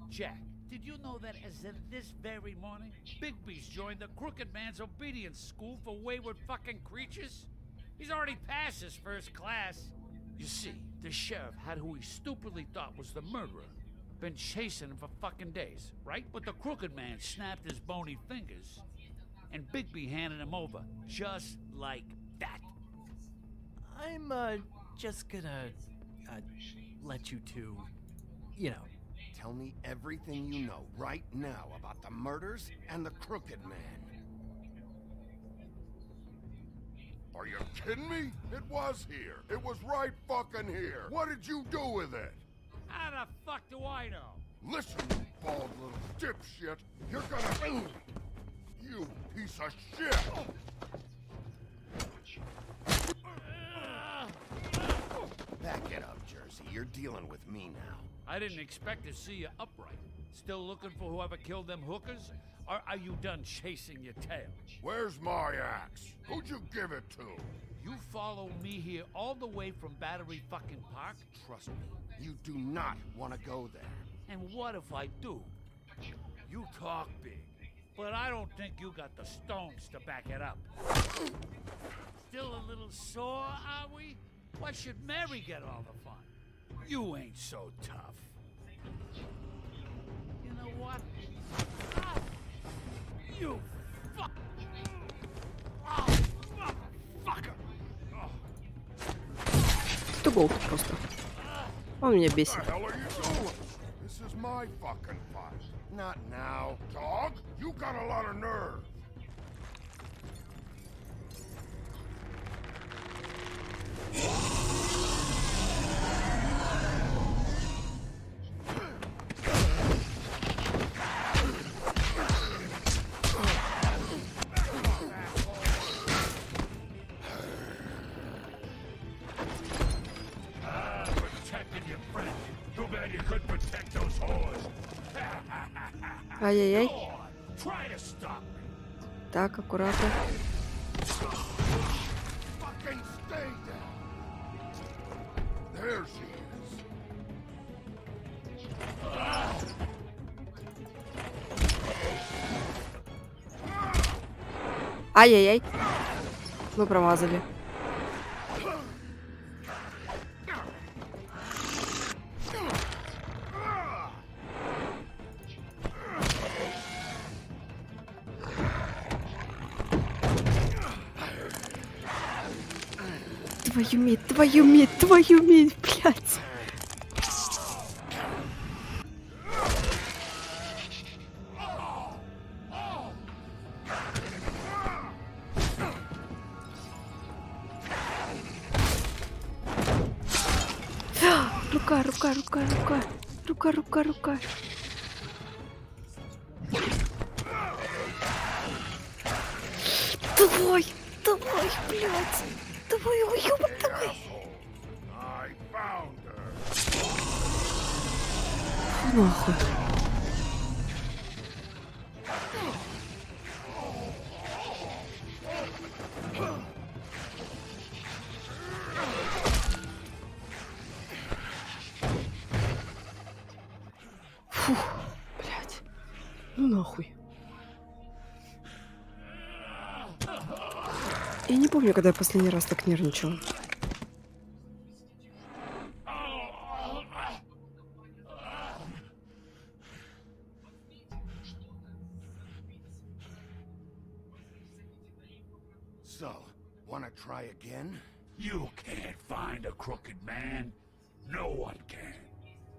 Jack, did you know that as of this very morning, Bigby's joined the Crooked Man's obedience school for wayward fucking creatures? He's already passed his first class. You see, the sheriff had who he stupidly thought was the murderer. Been chasing him for fucking days, right? But the Crooked Man snapped his bony fingers, and Bigby handed him over, just like that? I'm, just gonna, let you two, you know. Tell me everything you know right now about the murders and the Crooked Man. Are you kidding me? It was here. It was right fucking here. What did you do with it? How the fuck do I know? Listen, you bald little dipshit. You're gonna... You piece of shit! Back it up, Jersey. You're dealing with me now. I didn't expect to see you upright. Still looking for whoever killed them hookers? Or are you done chasing your tail? Where's my axe? Who'd you give it to? You follow me here all the way from Battery fucking Park? Trust me, you do not want to go there. And what if I do? You talk big, but I don't think you got the stones to back it up. Still a little sore, are we? Why should Mary get all the fun? You ain't so tough. You know what? Ah, you fuck! Oh, motherfucker! Ты гол просто. Он меня бесит. What the hell are you doing? This is my fucking fight. Not now. Dog, you got a lot of nerve. Protecting your friend. Too bad you couldn't protect those whores. Ай-яй-яй. Try to stop me. Так, аккуратно. Fucking stay there. There she is. Ай-яй-яй. Мы промазали. твою медь, блядь. Рука. Давай, блядь. Давай, уёбок, давай. Нахуй. Фух, блядь. Ну нахуй. Я не помню, когда я последний раз так нервничала. So, wanna try again? You can't find a crooked man. No one can.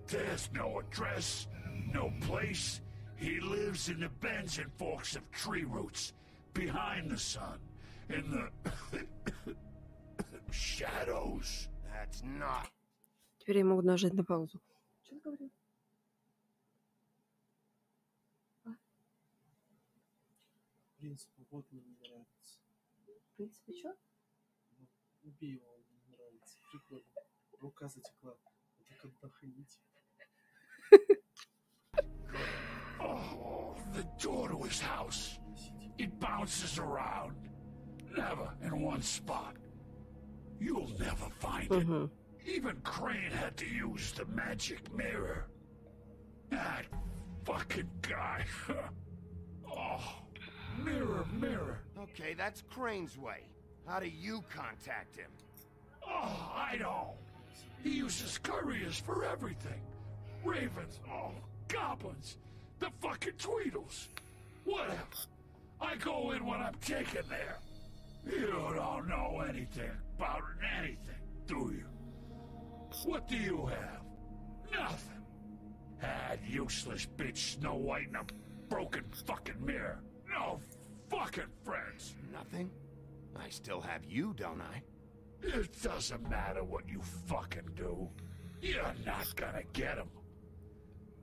There's no address, no place. He lives in the bends and forks of tree roots, behind the sun, in the shadows. That's not. Теперь я могу нажать на паузу. Что ты говорил? В принципе, вот мне не нравится. В принципе, что? Убей его, мне не нравится. Прикольно. Рука затекла. Так отдохните. Oh, the door to his house. It bounces around. Never in one spot. You'll never find it. Even Crane had to use the magic mirror. That fucking guy. Oh, mirror. Okay, that's Crane's way. How do you contact him? Oh, I know. He uses couriers for everything. Ravens, goblins, the fucking Tweedles. Whatever. I go in when I'm taken there. You don't know anything about anything, do you? What do you have? Nothing. That useless bitch Snow White and a broken fucking mirror. No fucking friends. Nothing? I still have you, don't I? It doesn't matter what you fucking do. You're not gonna get him.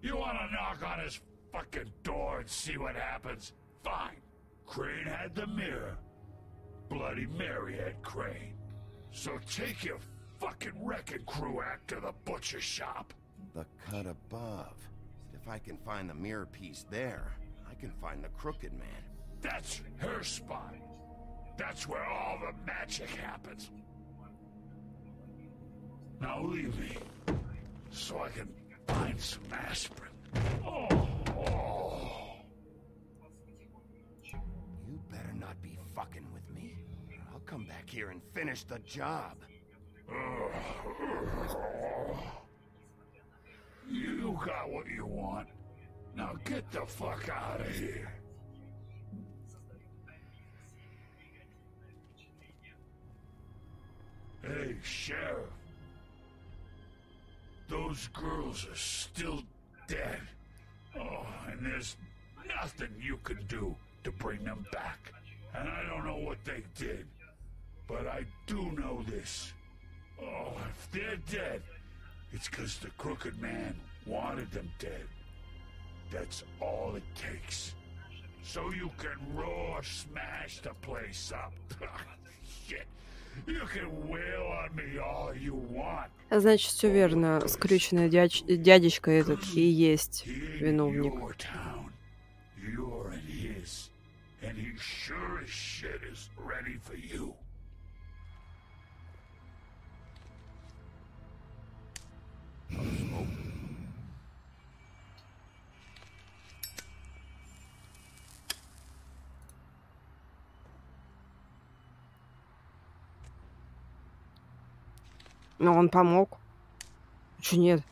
You wanna knock on his fucking door and see what happens? Fine. Crane had the mirror. Bloody Mary had Crane. So take your fucking wrecking crew act to the butcher shop. The cut above. If I can find the mirror piece there, I can find the Crooked Man. That's her spot. That's where all the magic happens. Now leave me, so I can find some aspirin. Oh. You better not be fucking with me. I'll come back here and finish the job. You got what you want. Now get the fuck out of here. Hey, Sheriff. Those girls are still dead. Oh, and there's nothing you can do to bring them back. And I don't know what they did, but I do know this. Oh, if they're dead, it's because the Crooked Man wanted them dead. That's all it takes. So you can roar, smash the place up. Shit. You can wail on me all you want. Значит, все верно. Скрюченный дядечка этот и есть виновник. You're in his, and he sure as shit is ready for you. Но он помог. Чё нет?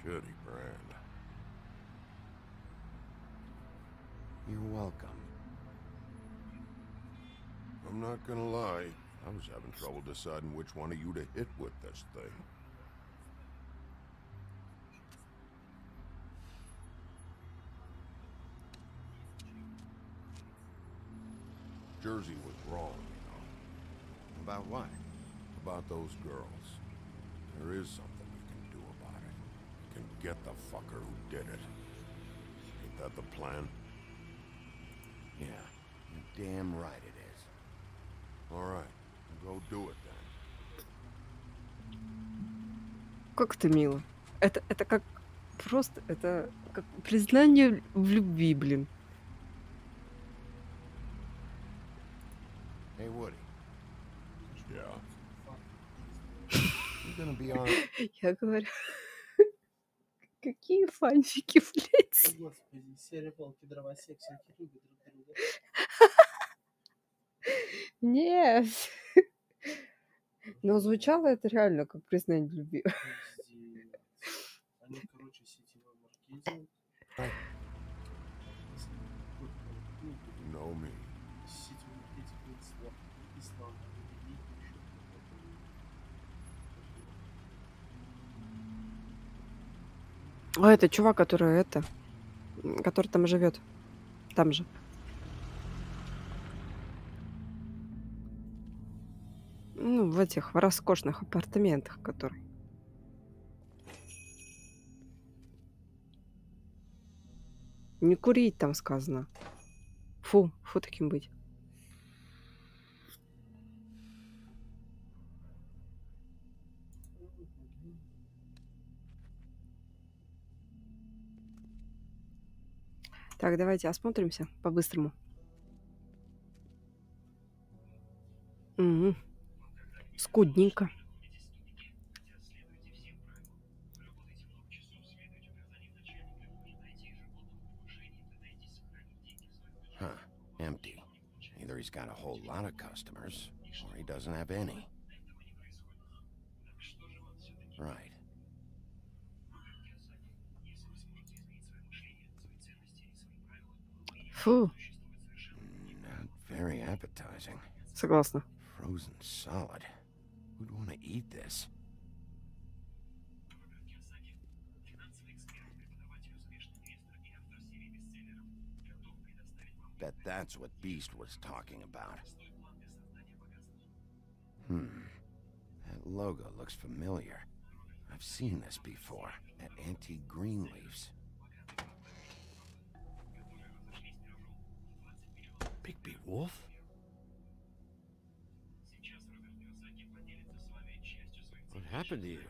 Shitty brand. You're welcome. I'm not gonna lie. I was having trouble deciding which one of you to hit with this thing. Jersey was wrong, you know. About what? About those girls. There is something we can do about it. We can get the fucker who did it. Ain't that the plan? Yeah, you're damn right it is. All right, go do it then. Как это мило. Это как просто, это как признание в любви, блин. Hey, Woody. Yeah. You're gonna be alright. Я говорю, какие фанфики, блядь. Господи, серия волки, дровосексники любят друг друга. Нет. Но звучало это реально как признание любви. Они, короче, сетевой маркетинг. Know me. Сетевой маркетинг ислам. А это чувак, который там живет. Там же. Ну, в этих в роскошных апартаментах, которые. Не курить там сказано. Фу таким быть. Так, давайте осмотримся по-быстрому. Угу. Скудненько. Huh. Empty. Either he's got a whole lot of customers, or he doesn't have any. Right. Фу, Фу. Not very appetizing. Согласна. Frozen solid. Who'd want to eat this? Bet that's what Beast was talking about. That logo looks familiar. I've seen this before at Antique Greenleaf's. Bigby Wolf? What happened to you?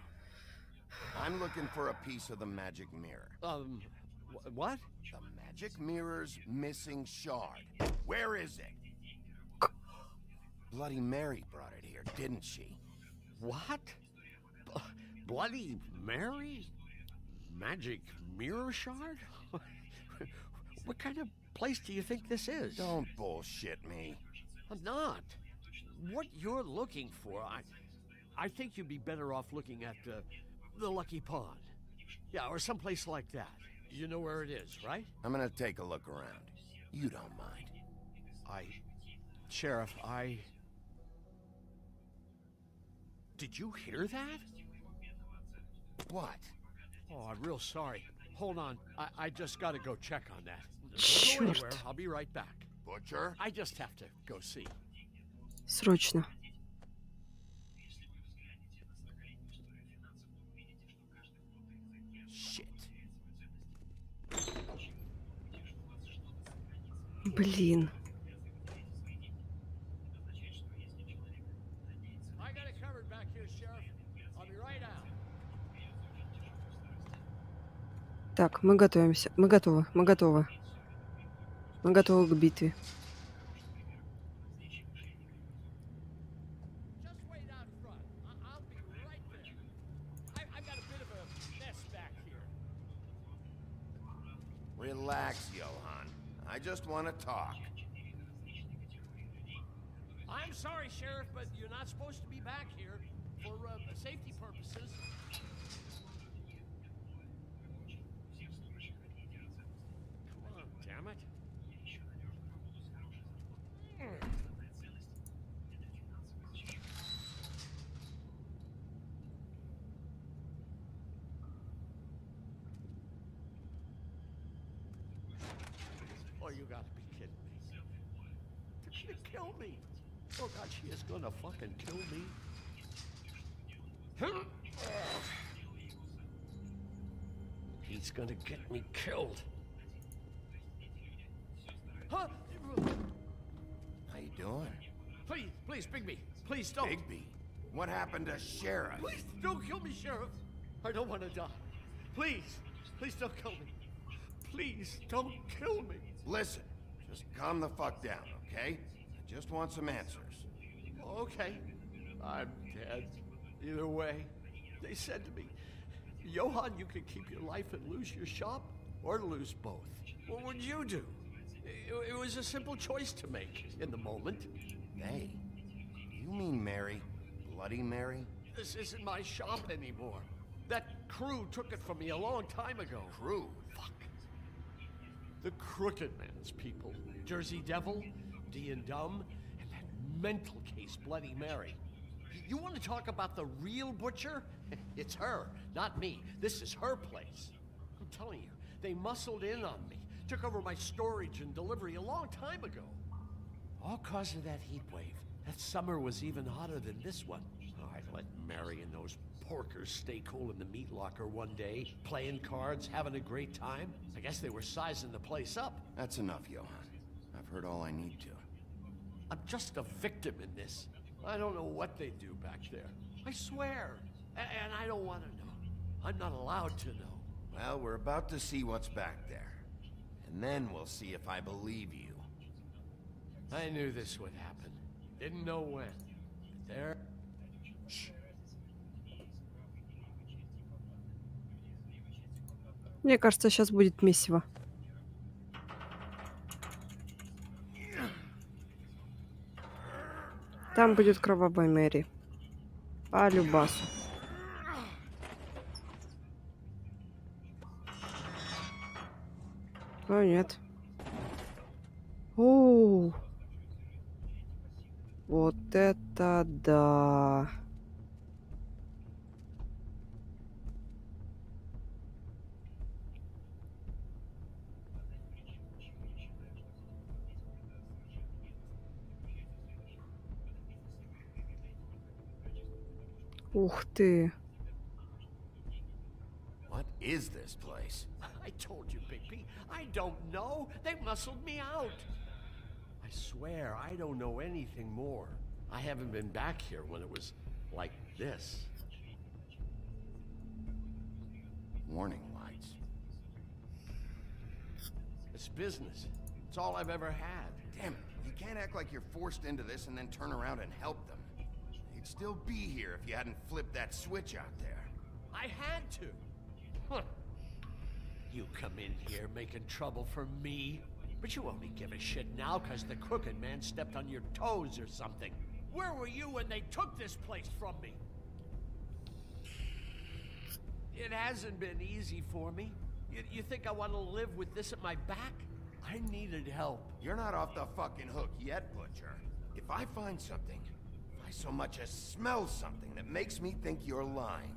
I'm looking for a piece of the magic mirror. What? The magic mirror's missing shard. Where is it? Bloody Mary brought it here, didn't she? What? Bloody Mary? Magic mirror shard? What kind of place do you think this is? Don't bullshit me. I'm not. What you're looking for, I think you'd be better off looking at the Lucky Pond. Yeah, or someplace like that. You know where it is, right? I'm gonna take a look around. You don't mind. Sheriff, Did you hear that? What? Oh, I'm real sorry. Hold on. I just gotta go check on that. Don't Черт. go anywhere. I'll be right back. Butcher? I just have to go see. Срочно. Shit. Блин. I got it covered back here, Sheriff. I'll be right out. Так, мы готовимся. Мы готовы. Мы готовы. Мы готовы к битве. Just wait out front. I'll be right there. I've got a bit of a mess back here. Relax, Johan. I just want to talk. I'm sorry, Sheriff, but you're not supposed to be back here for safety purposes. Come on, damn it. Oh, you gotta be kidding me. They're gonna kill me. Oh God, she is gonna fucking kill me. He's gonna get me killed. Huh? How you doing? Please, Bigby. Please don't. Bigby? What happened to Sheriff? Please don't kill me, Sheriff. I don't want to die. Please don't kill me. Please don't kill me. Listen, just calm the fuck down, okay? I just want some answers. Okay. I'm dead. Either way. They said to me, Johan, you could keep your life and lose your shop, or lose both. What would you do? It was a simple choice to make in the moment. Hey, you mean Mary? Bloody Mary? This isn't my shop anymore. That crew took it from me a long time ago. Crew? Fuck. The Crooked Man's people. Jersey Devil, D and Dumb, and that mental case, Bloody Mary. You want to talk about the real butcher? It's her, not me. This is her place. I'm telling you, they muscled in on me. Took over my storage and delivery a long time ago. All cause of that heat wave. That summer was even hotter than this one. Oh, I let Mary and those porkers stay cool in the meat locker one day, playing cards, having a great time. I guess they were sizing the place up. That's enough, Johan. I've heard all I need to. I'm just a victim in this. I don't know what they do back there. I swear. And I don't want to know. I'm not allowed to know. Well, we're about to see what's back there. And then we'll see if I believe you. I knew this would happen. Didn't know when. But there... Shh. Мне кажется, сейчас будет месиво. Там будет кровавая Мэри. По любасу. О, нет. Оу. Вот это да. Ух ты. What is this place? I told you, Bigby. I don't know. They muscled me out. I swear, I don't know anything more. I haven't been back here when it was like this. Warning lights. It's business. It's all I've ever had. Damn it. You can't act like you're forced into this and then turn around and help them. You'd still be here if you hadn't flipped that switch out there. I had to. Huh. You come in here making trouble for me, but you only give a shit now because the Crooked Man stepped on your toes or something. Where were you when they took this place from me? It hasn't been easy for me. You think I want to live with this at my back? I needed help. You're not off the fucking hook yet, Butcher. If I find something, if I so much as smell something that makes me think you're lying.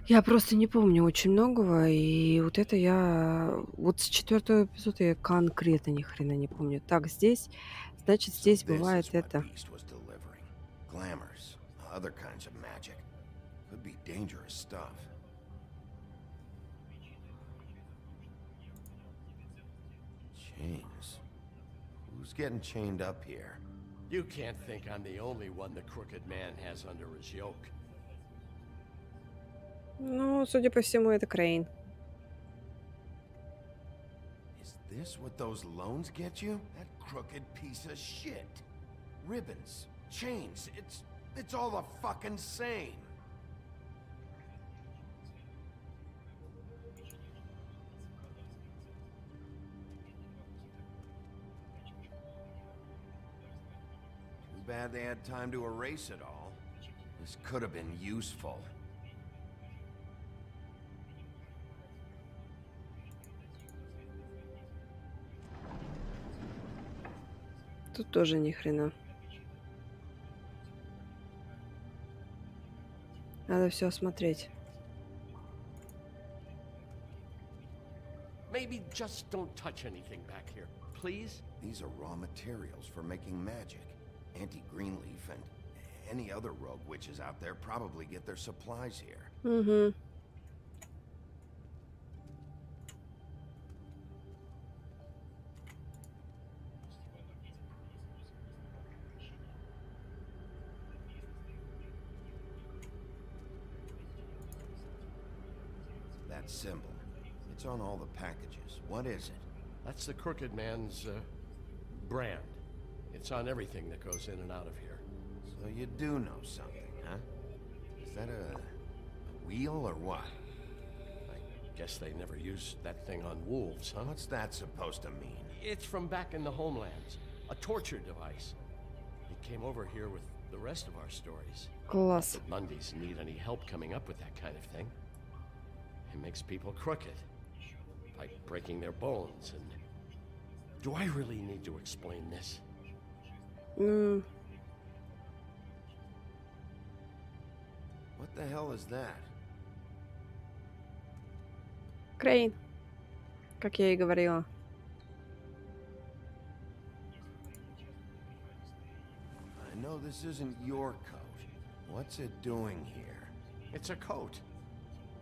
Я просто не помню очень многого, и вот это я... Вот с 4-го эпизода я конкретно ни хрена не помню. Так, здесь, значит, здесь бывает это. Glamours, other kinds of magic. Could be dangerous stuff. Chains. Who's getting chained up here? You can't think I'm the only one the Crooked Man has under his yoke. Ну, судя по всему, это Крейн. Is this what those loans get you? That crooked piece of shit. Ribbons, chains, it's all the fucking same. Too bad they had time to erase it all. This could have been useful. Тут тоже ни хрена. Надо все осмотреть. Maybe just don't touch anything back here, please? These are raw materials for making magic. Auntie Greenleaf and any other rogue witches out there probably get their supplies here. Mm-hmm. That symbol. It's on all the packages. What is it? That's the Crooked Man's, brand. It's on everything that goes in and out of here. So you do know something, huh? Is that a wheel or what? I guess they never used that thing on wolves, huh? What's that supposed to mean? It's from back in the homelands. A torture device. It came over here with the rest of our stories. Класс. Not that Mundies need any help coming up with that kind of thing. It makes people crooked. By breaking their bones and... Do I really need to explain this? What the hell is that? Крейн. Как я и говорила. I know this isn't your coat. What's it doing here? It's a coat.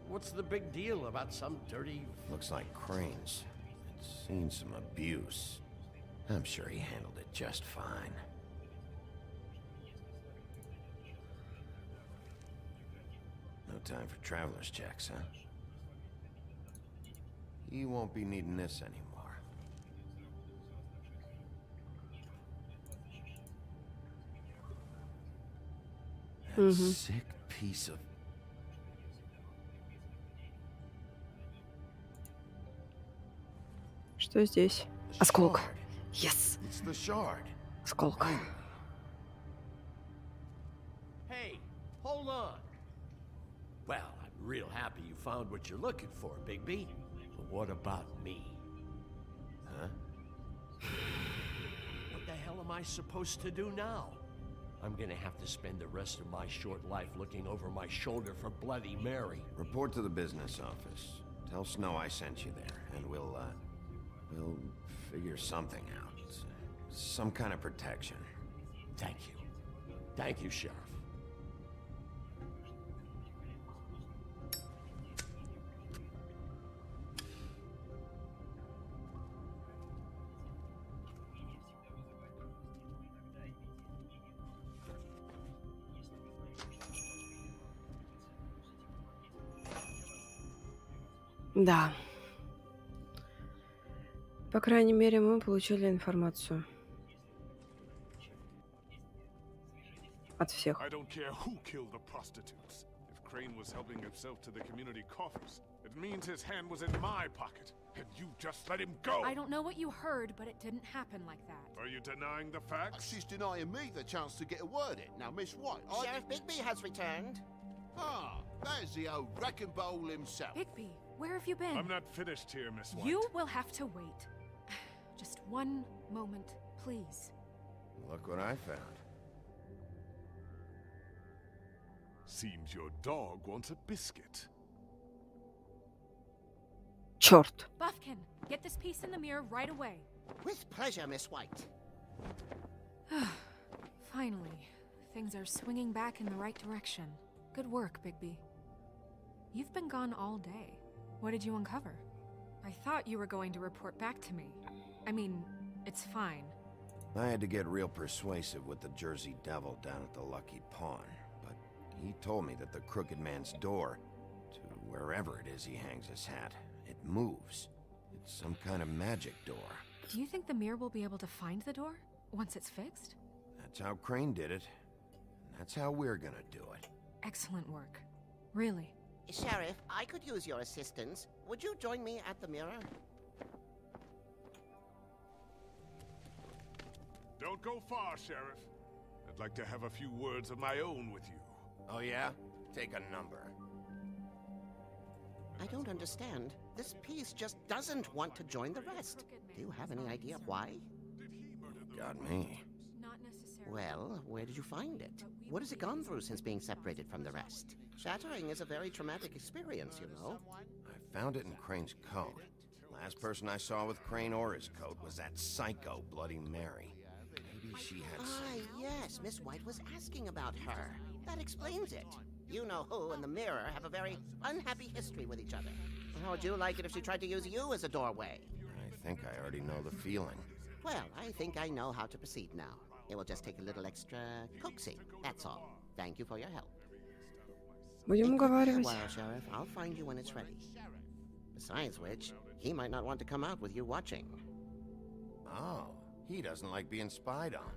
What's the big deal about some dirty... Looks like Crane's. It's seen some abuse. I'm sure he handled it just fine. No time for traveler's checks, huh? He won't be needing this anymore. That sick piece of... Что здесь? Осколок. Yes. It's the shard. Осколок. Hey, hold on. Well, I'm real happy you found what you're looking for, Bigby. But what about me? Huh? am I supposed to do now? I'm gonna have to spend the rest of my short life looking over my shoulder for Bloody Mary. Report to the business office. Tell Snow I sent you there, and we'll figure something out. Some kind of protection. Thank you. Thank you, Sheriff. Да. По крайней мере, мы получили информацию. От всех. I don't care who killed the prostitutes. If Crane was helping himself to the community coffers, it means his hand was in my pocket, and you just let him go. I don't know what you heard, but it didn't happen like that. Are you denying the facts? She's denying me the chance to get a word in. Now, Miss White, Sheriff Bigby has returned. Ah, there's the old wrecking bowl himself. Bigby, where have you been? I'm not finished here, Miss White. You will have to wait. Just one moment, please. Look what I found. Seems your dog wants a biscuit. Черт. Buffkin, get this piece in the mirror right away. With pleasure, Miss White. Finally, things are swinging back in the right direction. Good work, Bigby. You've been gone all day. What did you uncover? I thought you were going to report back to me. I mean, it's fine. I had to get real persuasive with the Jersey Devil down at the Lucky Pawn, but he told me that the Crooked Man's door, to wherever it is he hangs his hat, it moves. It's some kind of magic door. Do you think the mirror will be able to find the door once it's fixed? That's how Crane did it. And that's how we're gonna do it. Excellent work. Really. Sheriff, I could use your assistance. Would you join me at the mirror? Don't go far, Sheriff. I'd like to have a few words of my own with you. Oh yeah? Take a number. I don't understand. This piece just doesn't want to join the rest. Do you have any idea why? Got me. Well, where did you find it? What has it gone through since being separated from the rest? Shattering is a very traumatic experience, you know. I found it in Crane's coat. Last person I saw with Crane or his coat was that psycho Bloody Mary. Maybe she had some... yes, Miss White was asking about her. That explains it. You know who and the mirror have a very unhappy history with each other. How would you like it if she tried to use you as a doorway? I think I already know the feeling. Well, I think I know how to proceed now. It will just take a little extra coaxing, that's all. Thank you for your help. Будем уговаривать. Well, Sheriff, I'll find you when it's ready. Besides which, he might not want to come out with you watching. Oh, he doesn't like being spied on.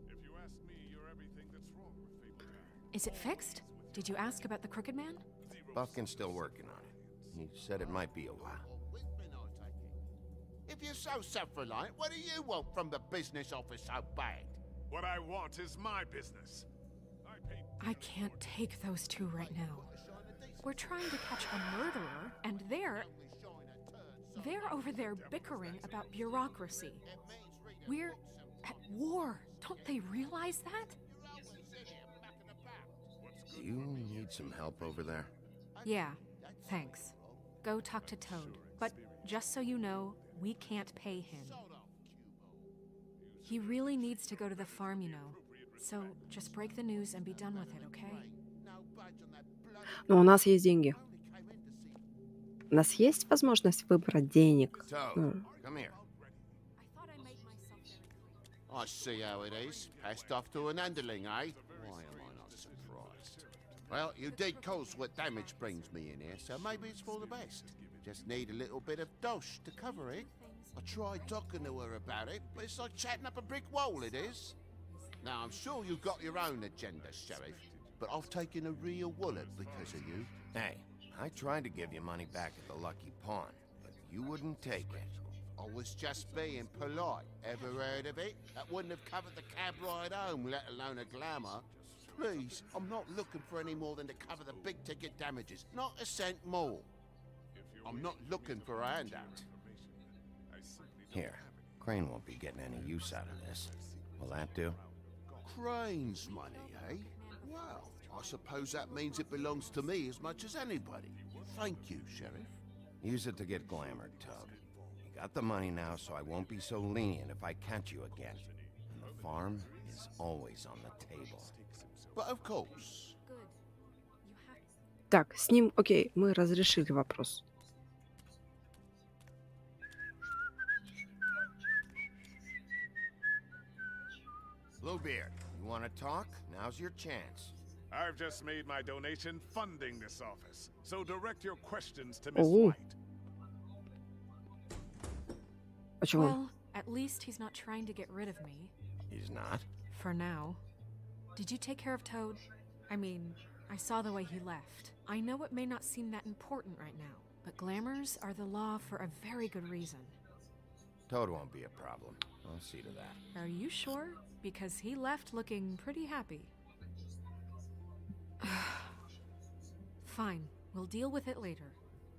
If you ask me, you're everything that's wrong with Fable. Is it fixed? Did you ask about the Crooked Man? Buffkin's still working on it. He said it might be a while. If you're so self-reliant, what do you want from the business office so bad? What I want is my business. I can't take those two right now. We're trying to catch a murderer, and they're over there bickering about bureaucracy. We're at war. Don't they realize that? Do you need some help over there? Yeah, thanks. Go talk to Toad. But just so you know, we can't pay him. He really needs to go to the farm, you know. So just break the news and be done with it, okay? Но у нас есть деньги. У нас есть возможность выбрать денег. Come here. I see how it is. Passed off to an underling, eh? Why am I not surprised? Well, you did cause what damage brings me in here, so maybe it's for the best. Just need a little bit of dosh to cover it. I tried talking to her about it, but it's like chatting up a brick wall, it is. Now, I'm sure you've got your own agenda, Sheriff, but I've taken a real wallet because of you. Hey, I tried to give you money back at the Lucky Pawn, but you wouldn't take it. I was just being polite. Ever heard of it? That wouldn't have covered the cab ride home, let alone a glamour. Please, I'm not looking for any more than to cover the big-ticket damages. Not a cent more. I'm not looking for a handout. Here, Crane won't be getting any use out of this. Will that do? Crane's money, eh? Well, I suppose that means it belongs to me as much as anybody. Thank you, Sheriff. Use it to get glamored, Toad. You got the money now, so I won't be so lenient if I catch you again. And the farm is always on the table. But of course. Так, с ним, окей, мы разрешили вопрос. Bluebeard, you want to talk? Now's your chance. I've just made my donation funding this office, so direct your questions to Miss Oh. White. Почему? Well, at least he's not trying to get rid of me. He's not? For now. Did you take care of Toad? I mean, I saw the way he left. I know it may not seem that important right now, but glamours are the law for a very good reason. Toad won't be a problem. I'll see to that. Are you sure? Because he left looking pretty happy. Fine, we'll deal with it later.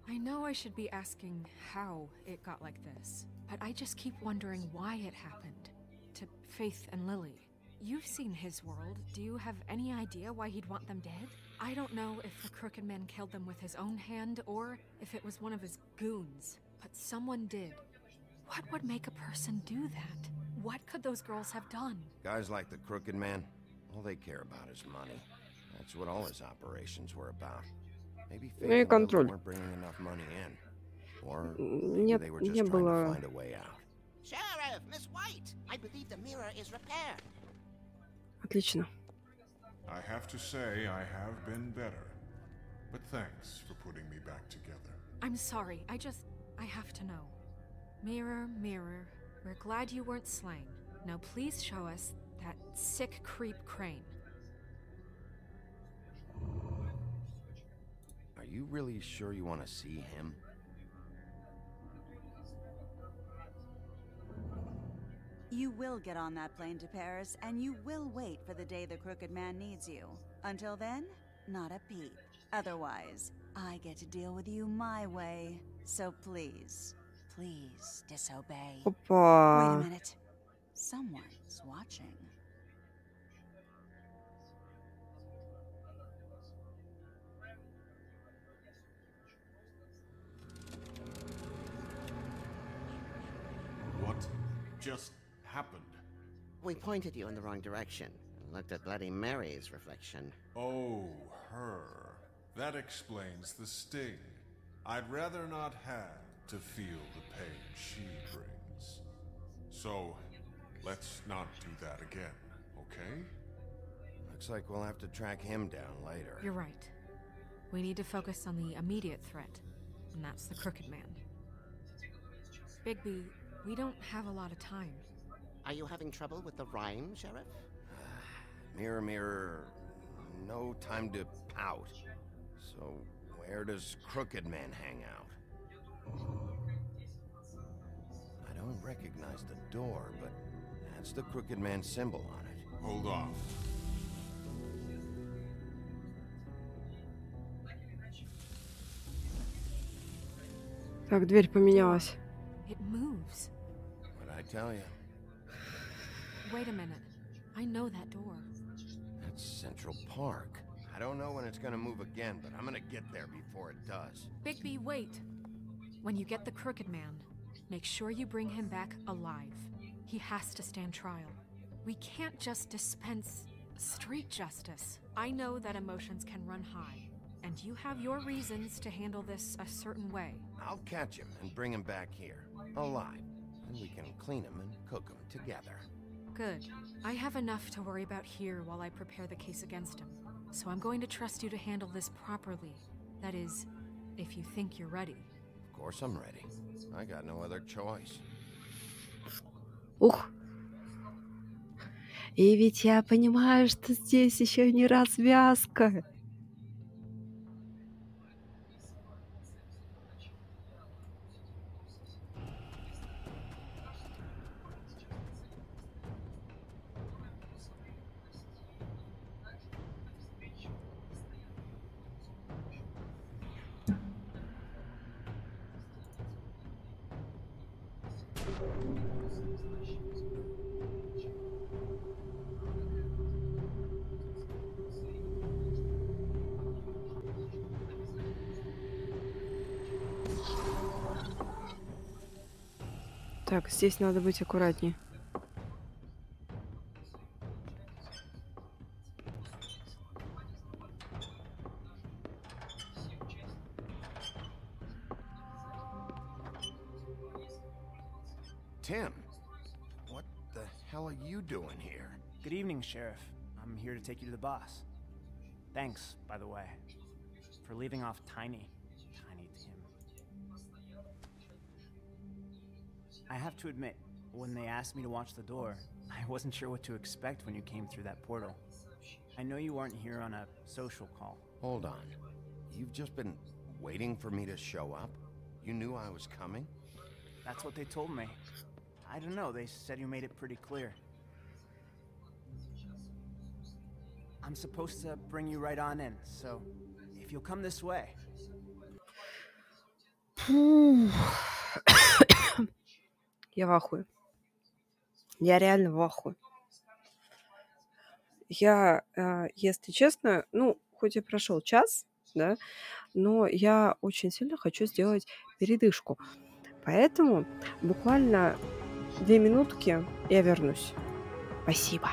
I know I should be asking how it got like this, but I just keep wondering why it happened. To Faith and Lily. You've seen his world. Do you have any idea why he'd want them dead? I don't know if the Crooked Man killed them with his own hand or if it was one of his goons, but someone did. What would make a person do that? What could those girls have done? Guys like the Crooked Man, all they care about is money. That's what all his operations were about. Maybe Faith and Lily weren't bringing enough money in. Or maybe they were just trying to find a way out. Sheriff, Miss White, I believe the mirror is repaired. Отлично. I have to say I have been better. But thanks for putting me back together. I'm sorry, I have to know. Mirror, mirror, we're glad you weren't slain. Now please show us that sick creep Crane. Are you really sure you want to see him? You will get on that plane to Paris, and you will wait for the day the Crooked Man needs you. Until then, not a peep. Otherwise, I get to deal with you my way. So please, please disobey. Опа. Wait a minute. Someone's watching. What just happened? We pointed you in the wrong direction and looked at Bloody Mary's reflection. Oh, her. That explains the sting. I'd rather not have to feel the pain she brings. So, let's not do that again, okay? Looks like we'll have to track him down later. You're right. We need to focus on the immediate threat, and that's the Crooked Man. Bigby, we don't have a lot of time. Are you having trouble with the rhyme, Sheriff? Mirror, mirror, no time to pout. So, where does Crooked Man hang out? I don't recognize the door, but that's the Crooked Man symbol on it. Hold on. Так, дверь поменялась. It moves. What'd I tell you? Wait a minute. I know that door. That's Central Park. I don't know when it's gonna move again, but I'm gonna get there before it does. Bigby, wait. When you get the Crooked Man, make sure you bring him back alive. He has to stand trial. We can't just dispense street justice. I know that emotions can run high, and you have your reasons to handle this a certain way. I'll catch him and bring him back here, alive. And we can clean him and cook him together. Good. I have enough to worry about here while I prepare the case against him. So I'm going to trust you to handle this properly. That is, if you think you're ready. Of course I'm ready. I got no other choice. Ух. И ведь я понимаю, что здесь еще не развязка. Так, здесь надо быть аккуратнее. Tim, what the hell are you doing here? Good evening, Sheriff. I'm here to take you to the boss. Thanks, by the way, for leaving off Tiny Tim. I have to admit, when they asked me to watch the door, I wasn't sure what to expect when you came through that portal. I know you weren't here on a social call. Hold on. You've just been waiting for me to show up? You knew I was coming? That's what they told me. I don't know, they said you made it pretty clear. I'm supposed to bring you right on in, so if you'll come this way. Я в ахуе. Я реально в ахуе. Я, если честно, ну, хоть и прошел час, да, но я очень сильно хочу сделать передышку. Поэтому буквально 2 минутки я вернусь. Спасибо.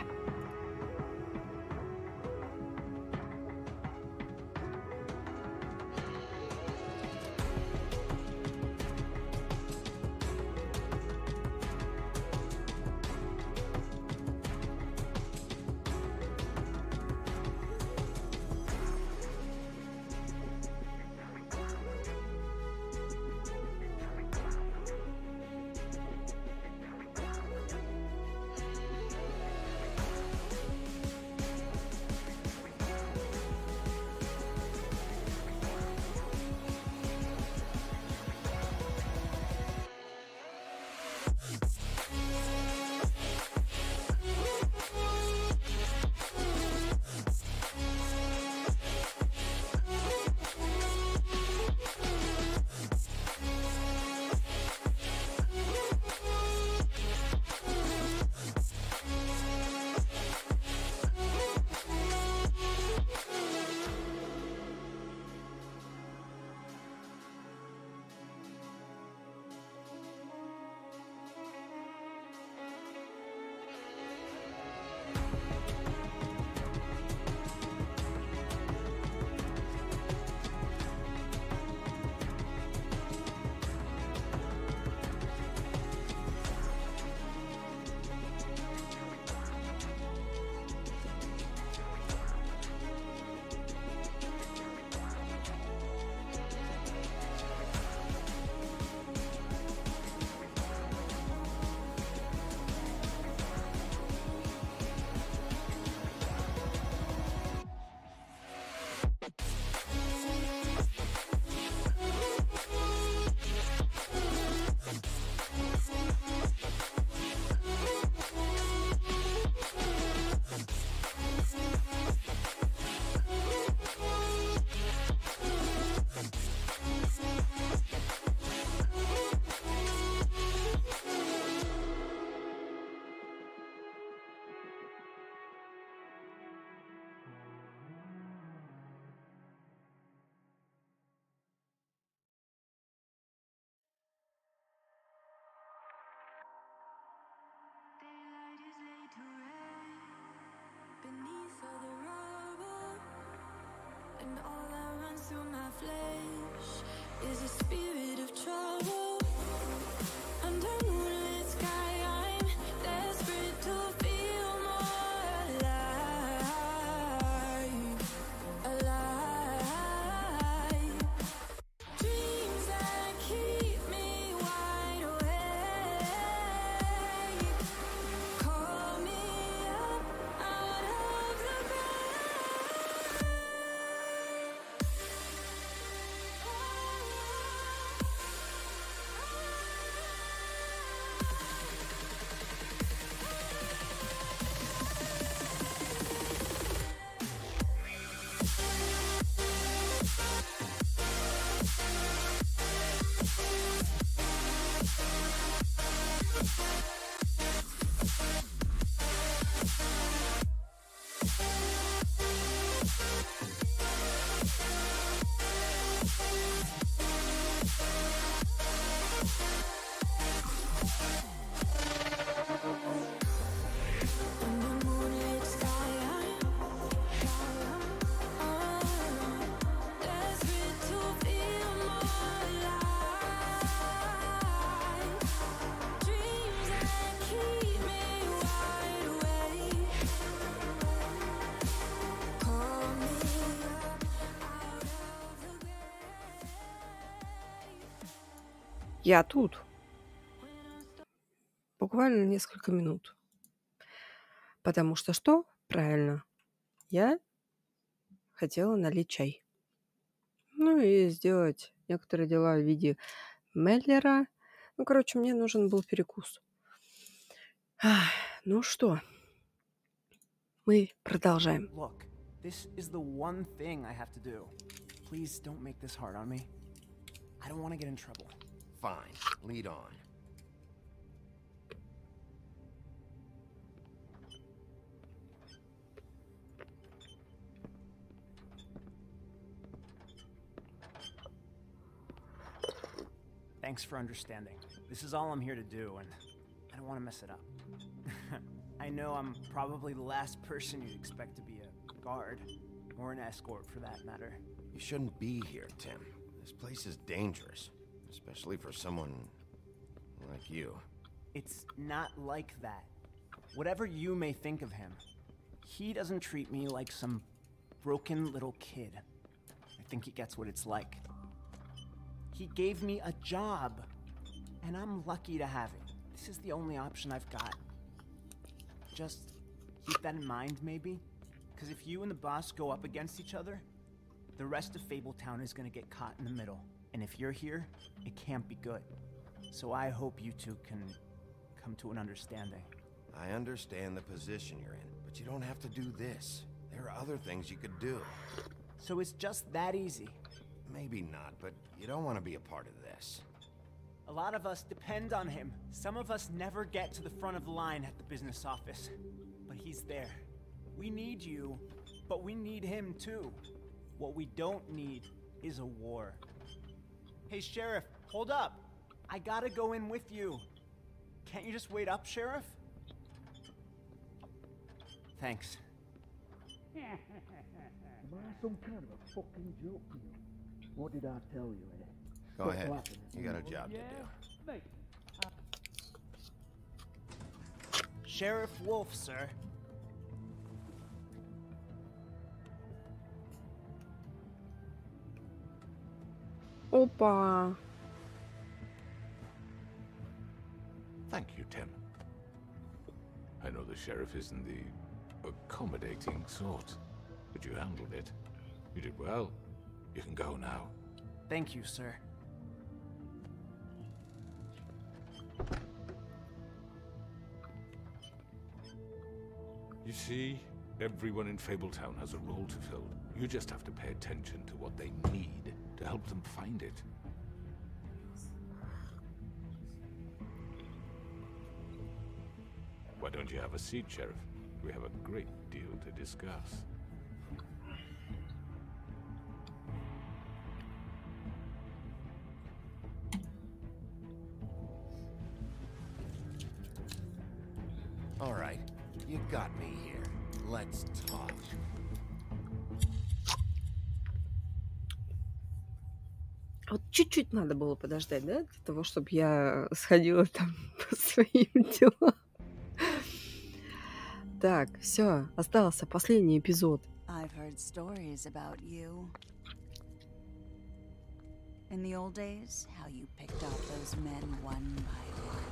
Beneath all the rubble, and all that runs through my flesh is a spirit of trouble. Under moonlit sky, I'm desperate to feel more alive. Dreams that keep me wide awake. Call me up out of the grave. Я тут. Буквально несколько минут. Потому что что? Правильно. Я хотела налить чай. Ну и сделать некоторые дела в виде Меллера. Ну, короче, мне нужен был перекус. Ну что, мы продолжаем. Look, this is the one thing I have to do. Please don't make this hard on me. I don't want to get in trouble. Fine, lead on. Thanks for understanding. This is all I'm here to do, and I don't want to mess it up. I know I'm probably the last person you'd expect to be a guard, or an escort for that matter. You shouldn't be here, Tim. This place is dangerous, especially for someone like you. It's not like that. Whatever you may think of him, he doesn't treat me like some broken little kid. I think he gets what it's like. He gave me a job, and I'm lucky to have it. This is the only option I've got. Just keep that in mind, maybe? Because if you and the boss go up against each other, the rest of Fabletown is gonna get caught in the middle. And if you're here, it can't be good. So I hope you two can come to an understanding. I understand the position you're in, but you don't have to do this. There are other things you could do. So it's just that easy? Maybe not, but you don't want to be a part of this. A lot of us depend on him. Some of us never get to the front of the line at the business office. But he's there. We need you, but we need him too. What we don't need is a war. Hey, Sheriff, hold up. I gotta go in with you. Can't you just wait up, Sheriff? Thanks. Am I some kind of a fucking joke to you? What did I tell you, eh? Go ahead. You got a job to do. Mate. Sheriff Wolf, sir. Опа. Thank you, Tim. I know the sheriff isn't the accommodating sort, but you handled it. You did well. You can go now. Thank you, sir. You see, everyone in Fabletown has a role to fill. You just have to pay attention to what they need to help them find it. Why don't you have a seat, Sheriff? We have a great deal to discuss. All right, you got me here. Let's talk. Вот чуть-чуть надо было подождать, да, для того, чтобы я сходила там по своим делам. Так, все, остался последний эпизод. I've heard stories about you. In the old days, how you picked off those men one by one.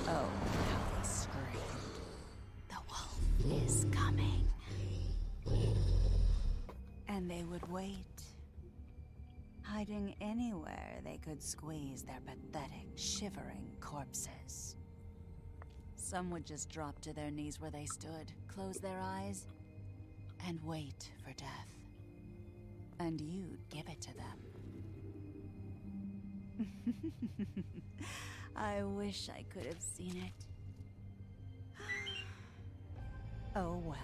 Oh, how they screamed. The wolf is coming. And they would wait, hiding anywhere they could squeeze their pathetic, shivering corpses. Some would just drop to their knees where they stood, close their eyes, and wait for death. And you'd give it to them. I wish I could have seen it. Oh well.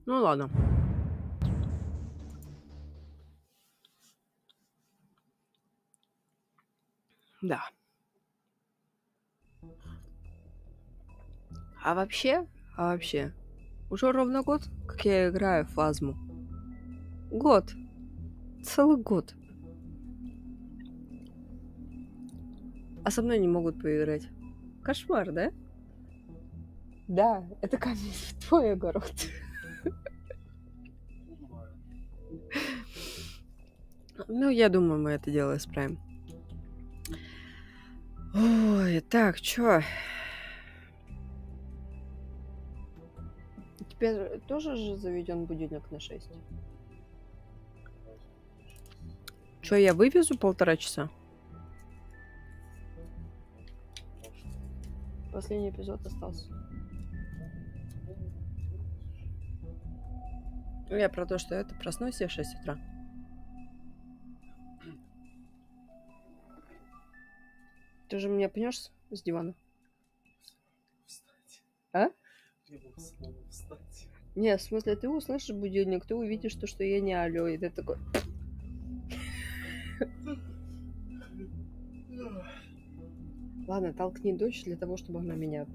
Ну ладно. Да. А вообще, уже ровно год, как я играю в Фазму. Год. Целый год. А со мной не могут поиграть. Кошмар, да? Да, это камень в твой огород. Ну, я думаю, мы это дело исправим. Ой, так, чё? Теперь тоже же заведен будильник на 6? Чё, я вывезу 1,5 часа? Последний эпизод остался. Я про то, что это проснусь я в 6 утра. Ты же меня пнешь с дивана? Встать. А? Я мог снова встать. Не, в смысле, ты услышишь будильник, ты увидишь то, что я не алё, и ты такой... Ладно, толкни дочь для того, чтобы она меня...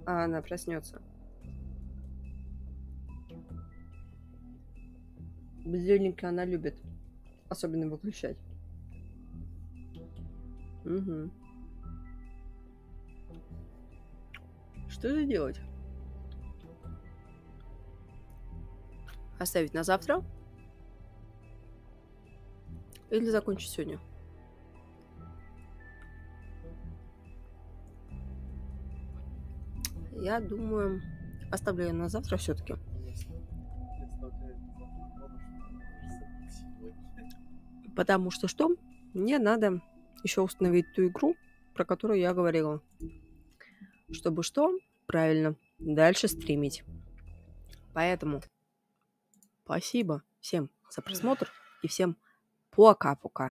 А, она проснется. Будильники она любит. Особенно выключать. Угу. Что же делать? Оставить на завтра? Или закончить сегодня? Я думаю, оставлю ее на завтра все-таки. Потому что что? Мне надо еще установить ту игру, про которую я говорила. Чтобы что? Правильно. Дальше стримить. Поэтому спасибо всем за просмотр и всем пока-пока.